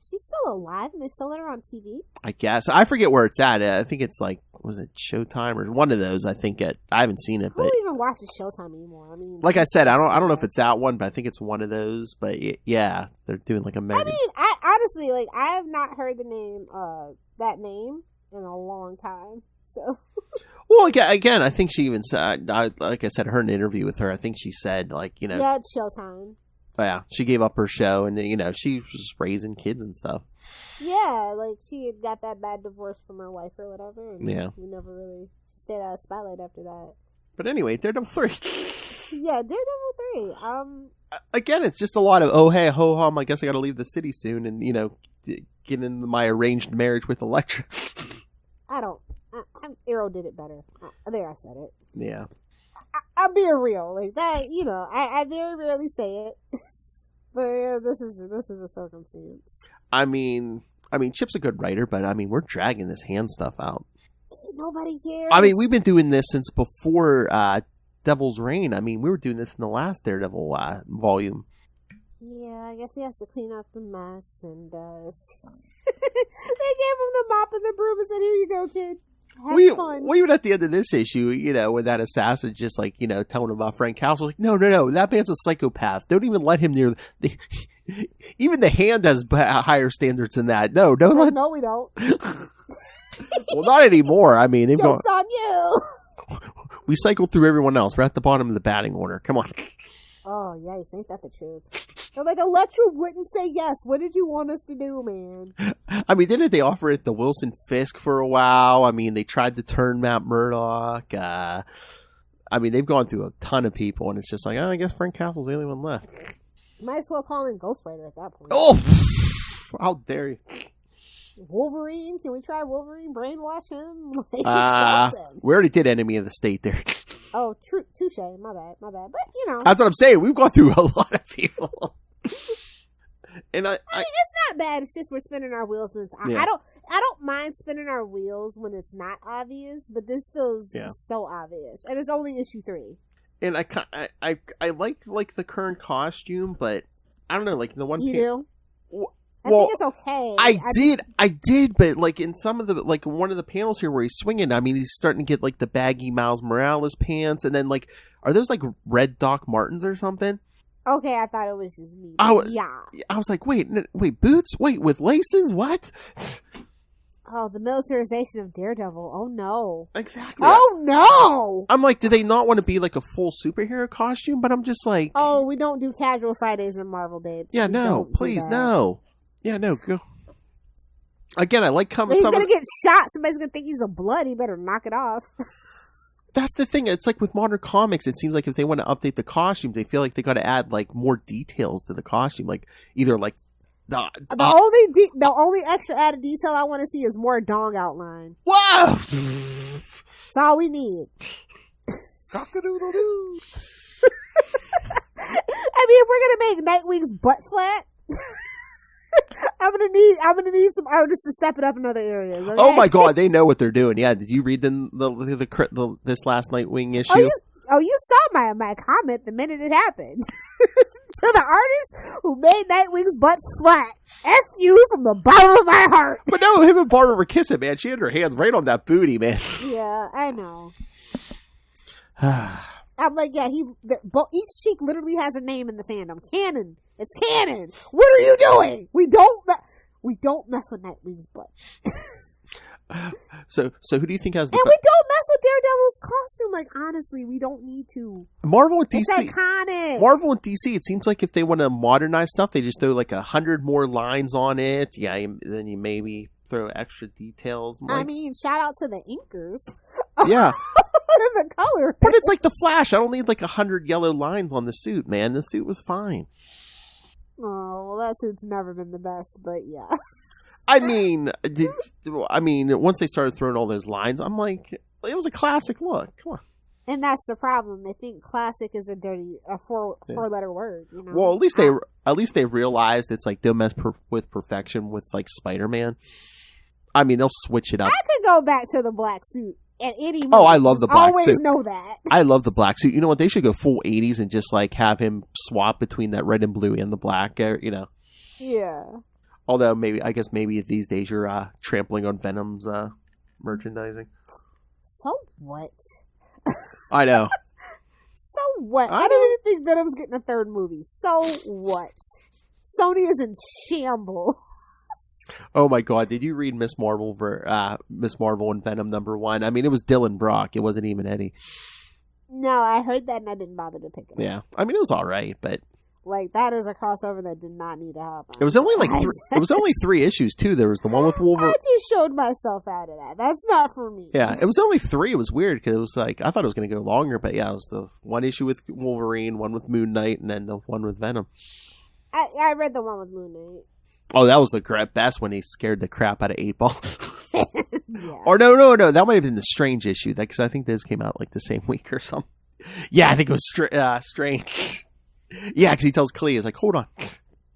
She's still alive and they still let her on TV? I guess. I forget where it's at. I think it's like, was it Showtime or one of those? I think I haven't seen it. Who but even watches Showtime anymore? I mean, like I said, I don't know if it's that one, but I think it's one of those. But yeah, they're doing like a mega. I mean, I honestly, I have not heard the name, that name in a long time. So. Well, again, I think she even said, like I said, heard an interview with her. I think she said, yeah, it's Showtime. Yeah, she gave up her show, and she was raising kids and stuff. Yeah, she had got that bad divorce from her wife or whatever. And yeah, we never really stayed out of spotlight after that. But anyway, Daredevil 3. Yeah, Daredevil 3. Again, it's just a lot of hey ho hum. I guess I got to leave the city soon, and get into my arranged marriage with Elektra. Arrow did it better. There, I said it. Yeah. I'm being real, that. I very rarely say it, but yeah, this is a circumstance. I mean, Chip's a good writer, but we're dragging this hand stuff out. Nobody cares. We've been doing this since before Devil's Reign. We were doing this in the last Daredevil volume. Yeah, I guess he has to clean up the mess, and they gave him the mop and the broom and said, "Here you go, kid." Have fun. Well, even at the end of this issue, when that assassin's just telling him about Frank Castle, no, that man's a psychopath. Don't even let him near even the hand has higher standards than that. No, no, we don't. Well, not anymore. They've Joke's on you. We cycled through everyone else. We're at the bottom of the batting order. Come on. Oh, yikes. Ain't that the truth? They're like, Elektra wouldn't say yes. What did you want us to do, man? Didn't they offer it to Wilson Fisk for a while? They tried to turn Matt Murdock. They've gone through a ton of people, and it's just I guess Frank Castle's the only one left. Might as well call in Ghost Rider at that point. Oh! How dare you. Wolverine? Can we try Wolverine? Brainwash him? We already did Enemy of the State there. Oh, touche. My bad. But, That's what I'm saying. We've gone through a lot of people. And it's not bad. It's just we're spinning our wheels. And I don't mind spinning our wheels when it's not obvious, but this feels so obvious. And it's only issue 3. And I like the current costume, but I don't know, the one... You do? I Well, think it's okay. I did, but in some of the one of the panels here where he's swinging, he's starting to get the baggy Miles Morales pants, and then are those red Doc Martens or something? Okay, I thought it was just me. Yeah, I was like, wait, boots? Wait, with laces? What? Oh, the militarization of Daredevil. Oh no! Exactly. Oh no! I'm like, do they not want to be a full superhero costume? But I'm just like, oh, we don't do casual Fridays in Marvel, babes. Yeah, no, please, no. Yeah, no, go. Again, I like coming. He's gonna get shot. Somebody's gonna think he's a blood. He better knock it off. That's the thing. It's with modern comics. It seems like if they want to update the costumes, they feel like they got to add more details to the costume. Either the only extra added detail I want to see is more dong outline. Whoa! That's all we need. Cock-a-doodle-doo. If we're gonna make Nightwing's butt flat. I'm gonna need some artists to step it up in other areas. Okay? Oh my god, they know what they're doing. Yeah, did you read this last Nightwing issue? You saw my comment the minute it happened. To the artist who made Nightwing's butt flat. F you from the bottom of my heart. But no, him and Barbara were kissing, man. She had her hands right on that booty, man. Yeah, I know. I'm like, yeah, each cheek literally has a name in the fandom. Canon. It's canon. What are you doing? We don't mess with Nightwing's butt. So who do you think has the And we don't mess with Daredevil's costume. Like, honestly, we don't need to. Marvel and DC? It's iconic. Marvel and DC, it seems like if they want to modernize stuff, they just throw like 100 more lines on it. Yeah, then you maybe throw extra details. Like, I mean, shout out to the inkers. yeah. The color. But it's like the Flash. I don't need like 100 yellow lines on the suit, man. The suit was fine. Oh, well, that suit's never been the best, but yeah. I mean, once they started throwing all those lines, I'm like, it was a classic look. Come on. And that's the problem. They think classic is a four-letter word. You know. Well, at least they realized it's like they'll mess with perfection with like Spider-Man. I mean, they'll switch it up. I could go back to the black suit at any moment. Oh, I love the black always suit. Know that. I love the black suit. You know what? They should go full 80s and just like have him swap between that red and blue and the black. You know. Yeah. Although maybe these days you're trampling on Venom's merchandising. So what? I know. So what? I don't even think Venom's getting a third movie. So what? Sony is in shambles. Oh my God! Did you read Miss Marvel and Venom #1? I mean, it was Dylan Brock. It wasn't even Eddie. No, I heard that and I didn't bother to pick it up. Yeah, I mean, it was all right, but like that is a crossover that did not need to happen. It was only like it was only 3 issues too. There was the one with Wolverine. I just showed myself out of that. That's not for me. Yeah, it was only 3. It was weird because it was like I thought it was going to go longer, but yeah, it was the one issue with Wolverine, one with Moon Knight, and then the one with Venom. I read the one with Moon Knight. Oh, that was the best when he scared the crap out of 8-Ball. Yeah. Or no, that might have been the Strange issue, because I think those came out like the same week or something. Yeah, I think it was Strange. Yeah, because he tells Clea, he's like, hold on.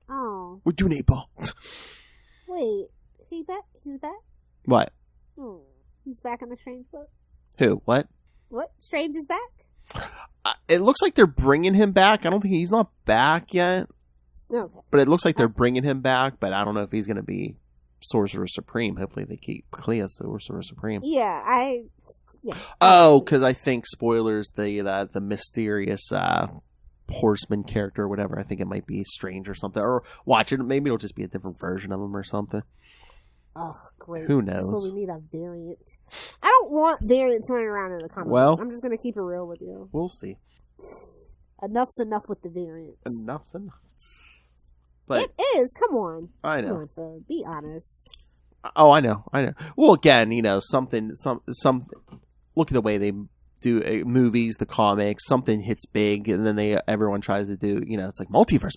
Oh. We're doing 8-Ball. Wait, he's back? He's back? What? Oh, he's back in the Strange book? Who? What? What? Strange is back? It looks like they're bringing him back. I don't think he's not back yet. Okay. But it looks like they're bringing him back, but I don't know if he's going to be Sorcerer Supreme. Hopefully they keep Clea Sorcerer Supreme. Yeah, Oh, because I think, spoilers, the mysterious horseman character or whatever, I think it might be Strange or something. Or watch it, maybe it'll just be a different version of him or something. Oh, great. Who knows? So we need a variant. I don't want variants running around in the comics. Well, I'm just going to keep it real with you. We'll see. Enough's enough with the variants. Enough's enough. But it is. Come on. I know. Come on, Phil. Be honest. Oh, I know. Well, again, something. Look at the way they do movies, the comics. Something hits big, and then everyone tries to do. It's like multiverse.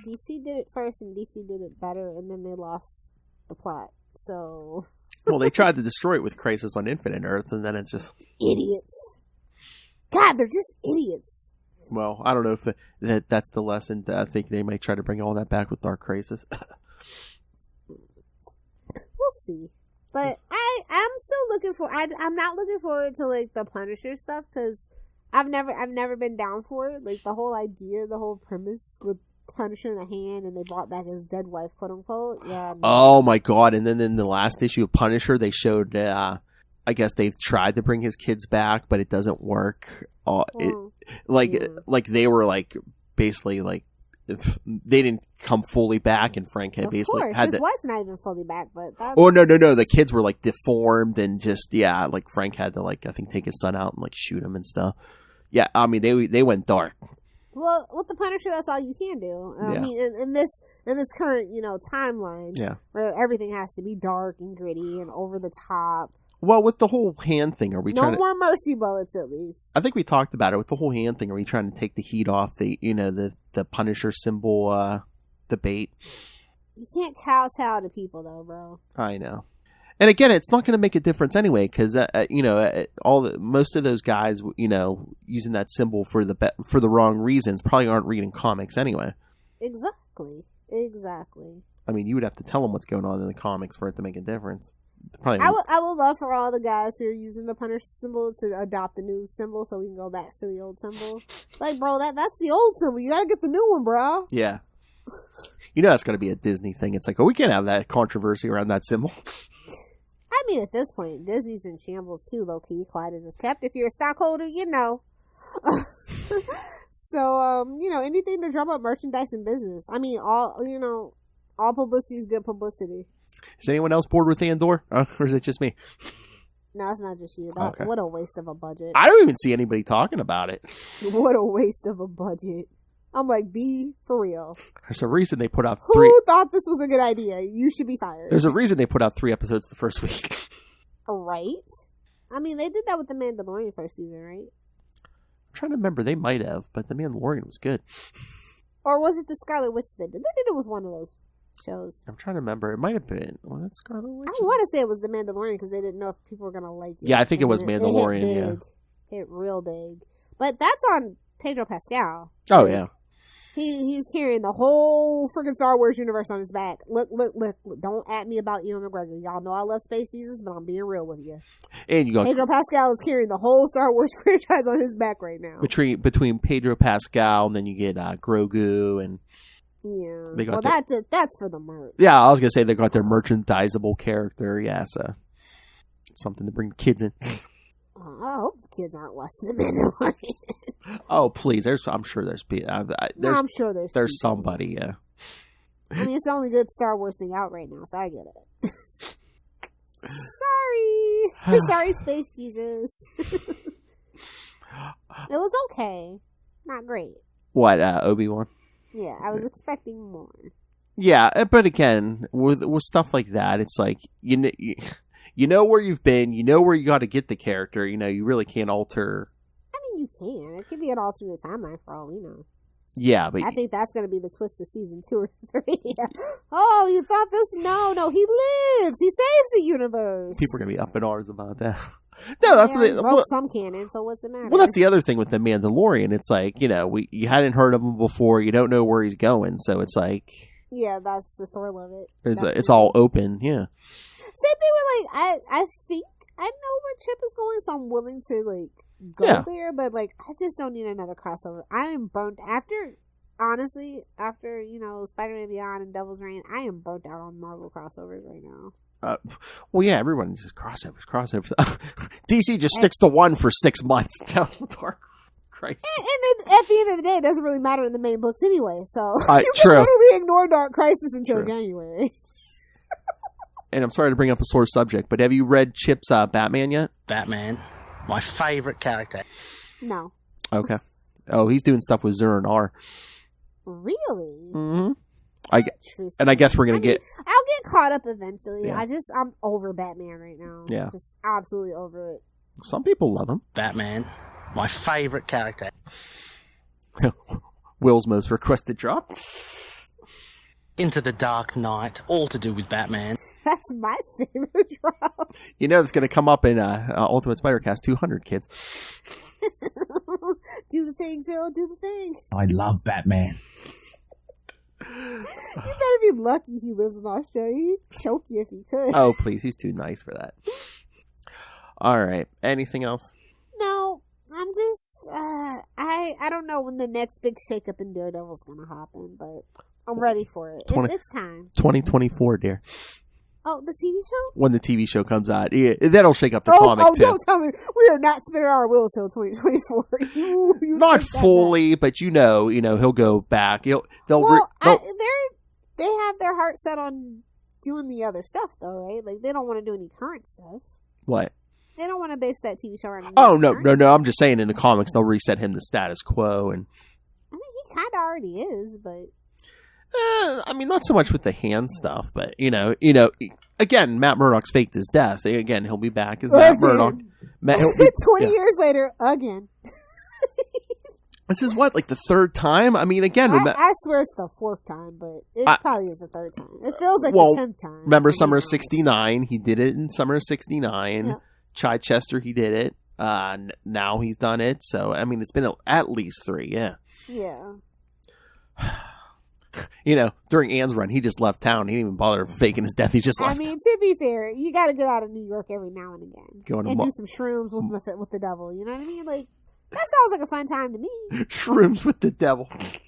DC did it first, and DC did it better, and then they lost the plot. So. Well, they tried to destroy it with Crisis on Infinite Earths, and then it's just idiots. God, they're just idiots. Well, I don't know if that's the lesson. I think they might try to bring all that back with Dark Crisis. We'll see. But I'm still looking for. I'm not looking forward to like the Punisher stuff because I've never been down for it. Like the whole idea, the whole premise with Punisher in the hand, and they brought back his dead wife, quote unquote. Yeah. No. Oh my God! And then in the last issue of Punisher, they showed. I guess they've tried to bring his kids back, but it doesn't work. Like they were like basically like they didn't come fully back, and Frank had basically had his wife's not even fully back, but that's... Oh no, the kids were like deformed and just like Frank had to like I think take his son out and like shoot him and stuff. Yeah, I mean they went dark. Well, with the Punisher, that's all you can do. Yeah. I mean, in this current timeline, yeah, where everything has to be dark and gritty and over the top. Well, with the whole hand thing, are we trying to... No more mercy bullets, at least. I think we talked about it. With the whole hand thing, are we trying to take the heat off the Punisher symbol debate? You can't kowtow to people, though, bro. I know. And again, it's not going to make a difference anyway, because most of those guys, using that symbol for the wrong reasons, probably aren't reading comics anyway. Exactly. I mean, you would have to tell them what's going on in the comics for it to make a difference. Probably. I would love for all the guys who are using the Punisher symbol to adopt the new symbol so we can go back to the old symbol. Like, bro, that's the old symbol. You gotta get the new one, bro. Yeah. That's gonna be a Disney thing. It's like, we can't have that controversy around that symbol. I mean, at this point, Disney's in shambles too, low-key. Quiet as it's kept. If you're a stockholder, you know. So, anything to drum up merchandise and business. I mean, all publicity is good publicity. Is anyone else bored with Andor? Or is it just me? No, it's not just you. Okay. What a waste of a budget. I don't even see anybody talking about it. What a waste of a budget. I'm like, be for real. There's a reason they put out Who thought this was a good idea? You should be fired. There's a reason they put out 3 episodes the first week. Right? I mean, they did that with The Mandalorian first season, right? I'm trying to remember. They might have, but The Mandalorian was good. Or was it the Scarlet Witch that did? They did it with one of those shows. I'm trying to remember. It might have been. Was it Scarlet Witch? I want to say it was The Mandalorian because they didn't know if people were going to like it. Yeah, I think it was And Mandalorian, it hit yeah. big. Hit real big. But that's on Pedro Pascal. Oh, yeah. He's carrying the whole freaking Star Wars universe on his back. Look. Don't at me about Ewan McGregor. Y'all know I love Space Jesus, but I'm being real with you. And you go Pedro Pascal is carrying the whole Star Wars franchise on his back right now. between Pedro Pascal and then you get Grogu and Yeah. They got Well, that's for the merch. yeah, I was gonna say they got their merchandisable character. Yeah, so something to bring kids in. I hope the kids aren't watching The Mandalorian. Oh please, I'm sure there's I'm sure there's people. somebody. Yeah. I mean, it's the only good Star Wars thing out right now, so I get it. Sorry, Space Jesus. It was okay, not great. What Obi-Wan? Yeah, I was expecting more. Yeah, but again, with stuff like that, it's like you know where you've been, you know where you got to get the character. You know, you really can't alter. I mean, you can. It could be an alternate timeline for all we know. Yeah, but I think that's going to be the twist of season 2 or 3. Oh, you thought this? No, he lives. He saves the universe. people are gonna be up in arms about that. No, that's yeah, what broke some canon. So what's the matter? Well, that's the other thing with the Mandalorian. It's like, you know, you hadn't heard of him before. You don't know where he's going, so it's like, yeah, that's the thrill of it. it's all open. Yeah. Same thing with I think I know where Chip is going, so I'm willing to go there. But I just don't need another crossover. I am burnt after Spider-Man Beyond and Devil's Reign. I am burnt out on Marvel crossovers right now. Well, yeah, everyone just crossovers. DC just sticks to one for 6 months. Dark Crisis. And then at the end of the day, it doesn't really matter in the main books anyway. So you true. can literally ignore Dark Crisis until January. And I'm sorry to bring up a sore subject, but have you read Chip's Batman yet? Batman, my favorite character. No. Okay. Oh, he's doing stuff with Zur and R. Really? Mm-hmm. I guess we're gonna get. I'll get caught up eventually. Yeah. I'm over Batman right now. Yeah. Just absolutely over it. Some people love him. Batman, my favorite character. Will's most requested drop. Into the Dark Knight, all to do with Batman. That's my favorite drop. You know, it's going to come up in Ultimate Spider-Cast 200, kids. Do the thing, Phil. Do the thing. I love Batman. You better be lucky he lives in Australia. He'd choke you if he could. Oh, please. He's too nice for that. All right. Anything else? No. I'm just, I don't know when the next big shakeup in Daredevil's going to happen, but I'm ready for it. It's time. 2024, dear. Oh, the TV show? When the TV show comes out. Yeah, that'll shake up the comic, too. Don't tell me. We are not spinning our wheels till 2024. You not fully, but he'll go back. They have their heart set on doing the other stuff, though, right? Like, they don't want to do any current stuff. What? They don't want to base that TV show around. Oh, no. I'm just saying in the comics, they'll reset him to status quo. And I mean, he kind of already is, but... I mean, not so much with the hand stuff, but, again, Matt Murdock's faked his death. Again, he'll be back as Matt Murdock. 20 years later, again. This is the third time? I mean, again... I swear it's the 4th time, but it probably is the 3rd time. It feels like the 10th time. Remember Summer of 69? He did it in Summer of 69. Yeah. Chichester, he did it. Now he's done it. So, I mean, it's been at least 3, yeah. Yeah. During Ann's run, he just left town. He didn't even bother faking his death. He just left. I mean, to be fair, you got to get out of New York every now and again. And do some shrooms with the devil. You know what I mean? Like, that sounds like a fun time to me. Shrooms with the devil. It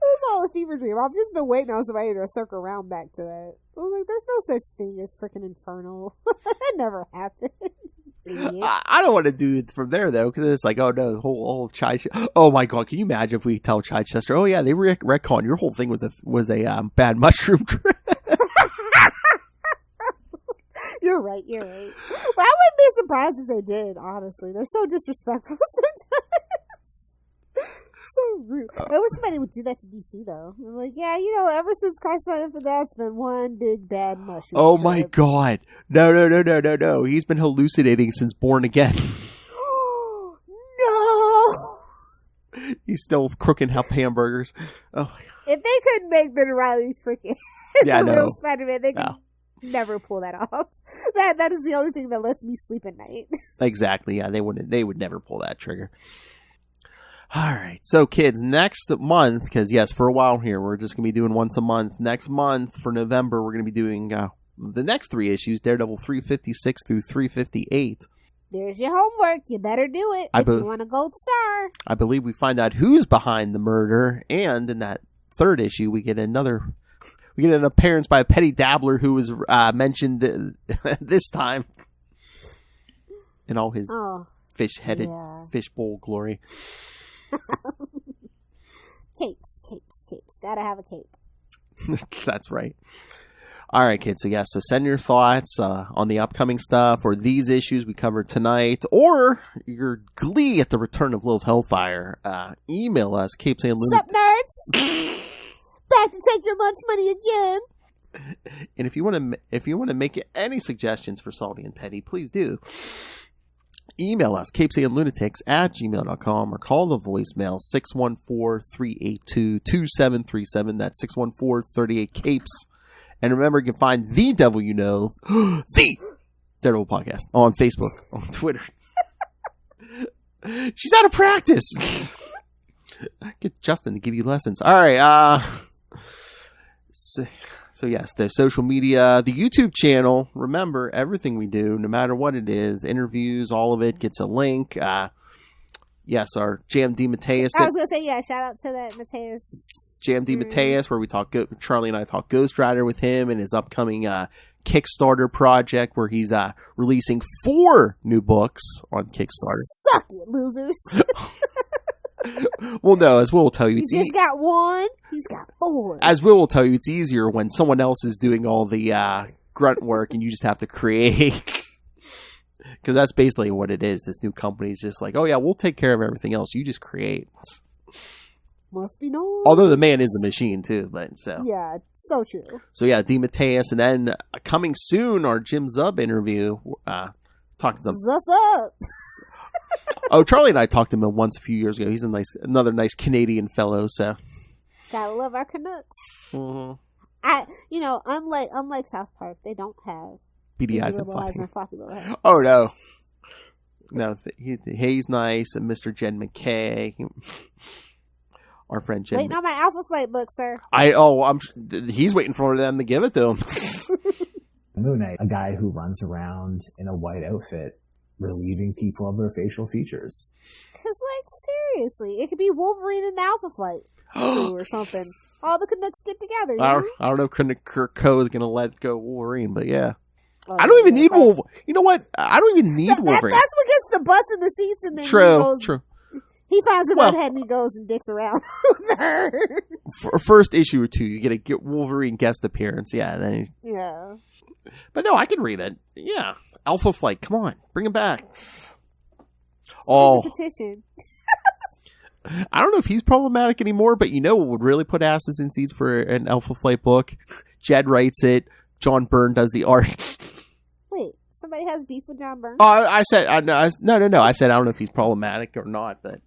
was all a fever dream. I've just been waiting on somebody to circle around back to that. I was like, there's no such thing as freaking infernal. That never happened. I don't want to do it from there, though, because it's like, oh, no, the whole Chichester. Oh, my God. Can you imagine if we tell Chichester, oh, yeah, they retconned. Your whole thing was a bad mushroom trip. You're right. Well, I wouldn't be surprised if they did, honestly. They're so disrespectful sometimes. So rude. I wish somebody would do that to DC, though. I'm like, yeah, ever since Crisis on Infinite, that's been one big bad mushroom. Oh my god. No. He's been hallucinating since Born Again. No! He's still crooking hamburgers. Oh my god. If they couldn't make Ben Reilly freaking real Spider-Man, they could never pull that off. That is the only thing that lets me sleep at night. Exactly. Yeah, they would never pull that trigger. All right. So kids, next month, because yes, for a while here, we're just going to be doing once a month. Next month for November, we're going to be doing the next 3 issues, Daredevil 356 through 358. There's your homework. You better do it if you want a gold star. I believe we find out who's behind the murder, and in that 3rd issue, we get an appearance by a petty dabbler who was mentioned this time in all his fish-headed fishbowl glory. Capes. Gotta have a cape. That's right. All right, kids. So send your thoughts on the upcoming stuff or these issues we covered tonight, or your glee at the return of Lilith Hellfire. Email us, CapesandLunatics. Sup, nerds? Back to take your lunch money again. And if you want to make any suggestions for Salty and Petty, please do. Email us, CapesandLunatics@gmail.com, or call the voicemail 614-382-2737. That's 614-38-CAPES. And remember, you can find the Devil You Know, the Daredevil Podcast, on Facebook, on Twitter. She's out of practice. Get Justin to give you lessons. All right. So yes, the social media, the YouTube channel. Remember, everything we do, no matter what it is, interviews, all of it gets a link. Yes, our JMD Mateus. I was going to say, shout out to that Mateus. JMD Mateus, where we talk, Charlie and I talk Ghost Rider with him and his upcoming Kickstarter project, where he's releasing 4 new books on Kickstarter. Suck it, losers. Well, no, as Will will tell you, he just got 1. He's got 4. As Will tell you, it's easier when someone else is doing all the grunt work and you just have to create. Because that's basically what it is. This new company is just like, oh yeah, we'll take care of everything else. You just create. Must be known. Although the man is a machine too, but so. Yeah, so true. So yeah, D. Mateus, and then coming soon, our Jim Zub interview. Talking to them. Zuss up. Oh, Charlie and I talked to him once a few years ago. He's another nice Canadian fellow. So gotta love our Canucks. Mm-hmm. Unlike South Park, they don't have beady eyes and floppy little heads. Oh no, he's nice, and Mr. Jen McKay, our friend Jen. Waiting on my Alpha Flight book, sir. He's waiting for them to give it to him. Moon Knight, a guy who runs around in a white outfit, relieving people of their facial features. Because, seriously, it could be Wolverine and Alpha Flight or something. All the Canucks get together. I don't know if Kirk Coe is going to let go Wolverine, but yeah. I don't even need Wolverine. You know what? I don't even need Wolverine. That's what gets the butts in the seats, and then True. He finds a redhead and he goes and dicks around with her. For first issue or 2, you get a Wolverine guest appearance. Yeah. Yeah. But no, I can read it. Yeah. Alpha Flight, come on, bring him back. The petition. I don't know if he's problematic anymore, but what would really put asses in seats for an Alpha Flight book? Jed writes it. John Byrne does the art. Wait, somebody has beef with John Byrne? I said no. I said I don't know if he's problematic or not, but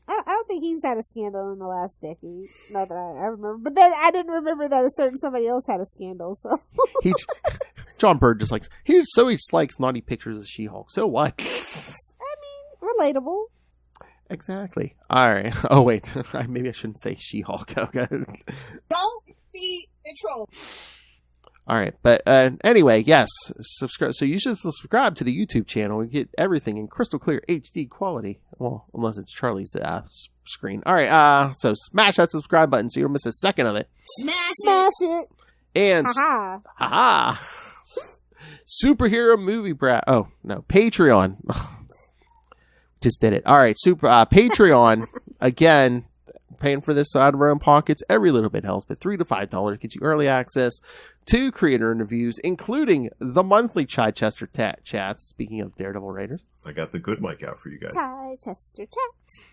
I don't think he's had a scandal in the last decade. Not that I remember, but then I didn't remember that somebody else had a scandal. So John Byrne just likes he likes naughty pictures of She-Hulk. So what? Relatable. Exactly. All right. Oh wait, maybe I shouldn't say She-Hulk. Okay. Don't be a troll. All right, but anyway, yes, subscribe. So you should subscribe to the YouTube channel and get everything in crystal clear HD quality. Well, unless it's Charlie's screen. All right, so smash that subscribe button so you don't miss a second of it. Smash it. And haha, superhero movie brat. Oh no, Patreon. Just did it. All right, Patreon again. Paying for this out of our own pockets. Every little bit helps, but $3 to $5 gets you early access 2 creator interviews, including the monthly Chichester chats. Speaking of Daredevil writers, I got the good mic out for you guys. Chichester chats.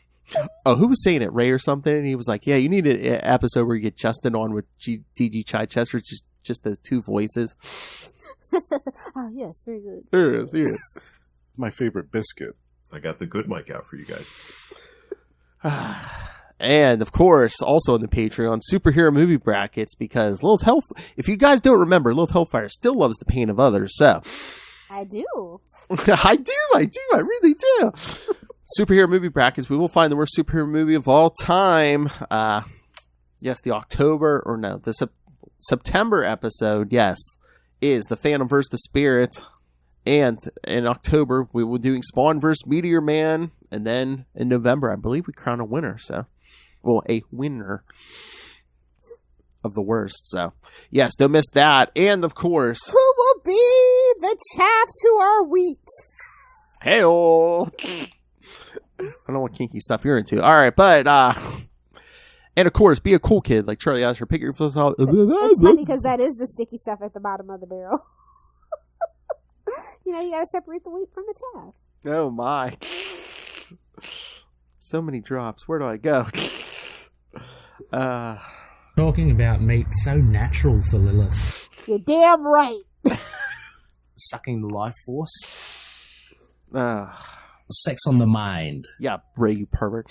Oh, who was saying it? Ray or something? And he was like, "Yeah, you need an episode where you get Justin on with DG Chichester. It's just those 2 voices." Oh yes, very good. There it is. My favorite biscuit. I got the good mic out for you guys. And of course, also on the Patreon, superhero movie brackets, because Lilith Hellfire, if you guys don't remember, Lilith Hellfire still loves the pain of others. So I do. I really do. Superhero movie brackets. We will find the worst superhero movie of all time. Yes, the September episode, yes, is The Phantom vs. the Spirit. And in October, we will be doing Spawn vs. Meteor Man. And then in November, I believe we crown a winner. So, well, a winner of the worst. So, yes, don't miss that. And of course, who will be the chaff to our wheat? Hey-oh. I don't know what kinky stuff you're into. All right, but and of course, be a cool kid like Charlie Asher. Pick your flips out. It's funny because that is the sticky stuff at the bottom of the barrel. You know, you got to separate the wheat from the chaff. Oh my! So many drops. Where do I go? Talking about meat, so natural for Lilith. You're damn right. Sucking the life force. Sex on the mind. Yeah, Ray, you pervert.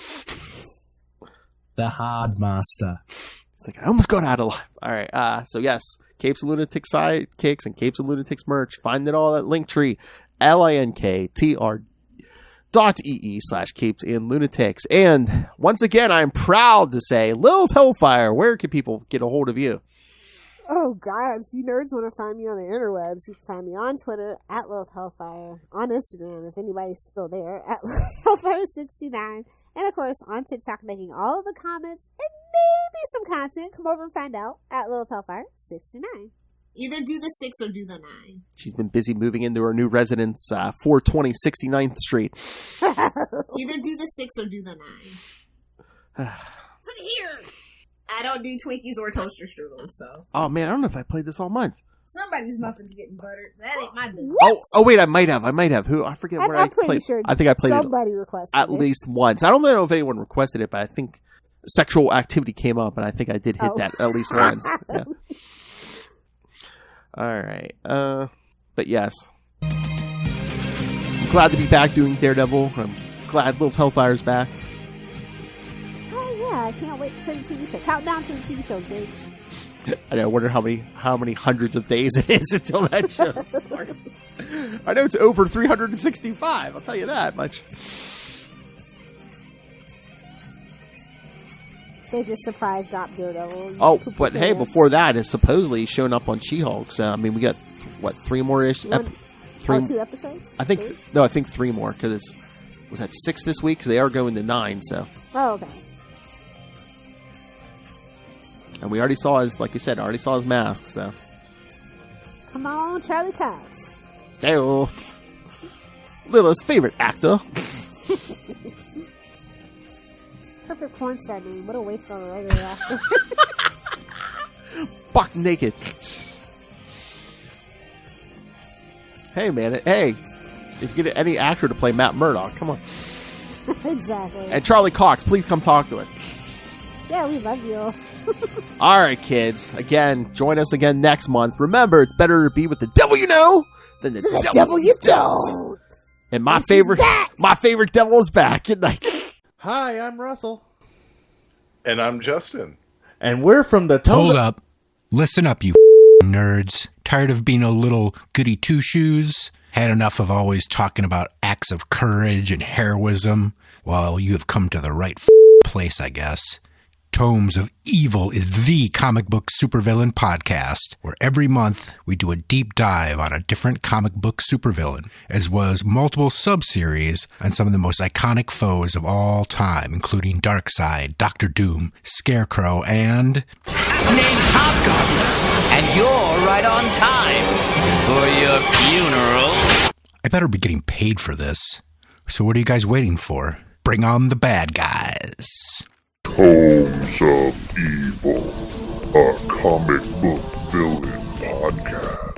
The hard master. It's like, I almost got out of life. All right. So yes, Capes and Lunatics sidekicks and Capes and Lunatics merch. Find it all at Linktree, linktr.ee/Capes and Lunatics. And once again, I'm proud to say, Lilith Hellfire, where can people get a hold of you? Oh, God, if you nerds want to find me on the interwebs, you can find me on Twitter, at Lilith Hellfire, on Instagram, if anybody's still there, at Lilith Hellfire69, and, of course, on TikTok, making all of the comments and maybe some content. Come over and find out, at Lilith Hellfire69. Either do the 6 or do the 9. She's been busy moving into her new residence, 420 69th Street. Either do the 6 or do the 9. Put it here! I don't do Twinkies or toaster strudels, so. Oh, man, I don't know if I played this all month. Somebody's muffin's getting buttered. That ain't my business. Oh, wait, I might have. Who? I forget where I played. I'm pretty sure I think I played somebody requested at least once. I don't know if anyone requested it, but I think sexual activity came up, and I think I did hit that at least once. Yeah. All right. But yes. I'm glad to be back doing Daredevil. I'm glad Lilith Hellfire's back. Yeah, I can't wait for the TV show. Countdown to the TV show, kids. I wonder how many hundreds of days it is until that show starts. I know it's over 365. I'll tell you that much. They just surprise dropped Daredevil. Oh, but hey, before that, it's supposedly showing up on She-Hulk. So I mean, we got what 3 more-ish? 2 episodes? I think 3 more because was that 6 this week? Because they are going to 9. So. Oh, okay. And we already saw his mask, so. Come on, Charlie Cox. Hey-oh. Lilith's favorite actor. Perfect porn star name. What a waste on a regular actor. Buck naked. Hey, man. Hey. If you get any actor to play Matt Murdock, come on. Exactly. And Charlie Cox, please come talk to us. Yeah, we love you. All right, kids. Again, join us again next month. Remember, it's better to be with the devil you know than the devil you don't. And my favorite devil is back. Good night. Hi, I'm Russell. And I'm Justin. And we're from the Hold up. Listen up, you nerds. Tired of being a little goody two-shoes? Had enough of always talking about acts of courage and heroism? Well, you have come to the right place, I guess. Tomes of Evil is the comic book supervillain podcast, where every month we do a deep dive on a different comic book supervillain, as well as multiple sub-series on some of the most iconic foes of all time, including Darkseid, Doctor Doom, Scarecrow, and... Name's Hobgoblin, and you're right on time for your funeral. I better be getting paid for this. So what are you guys waiting for? Bring on the bad guys. Tomes of Evil, a comic book villain podcast. Podcast.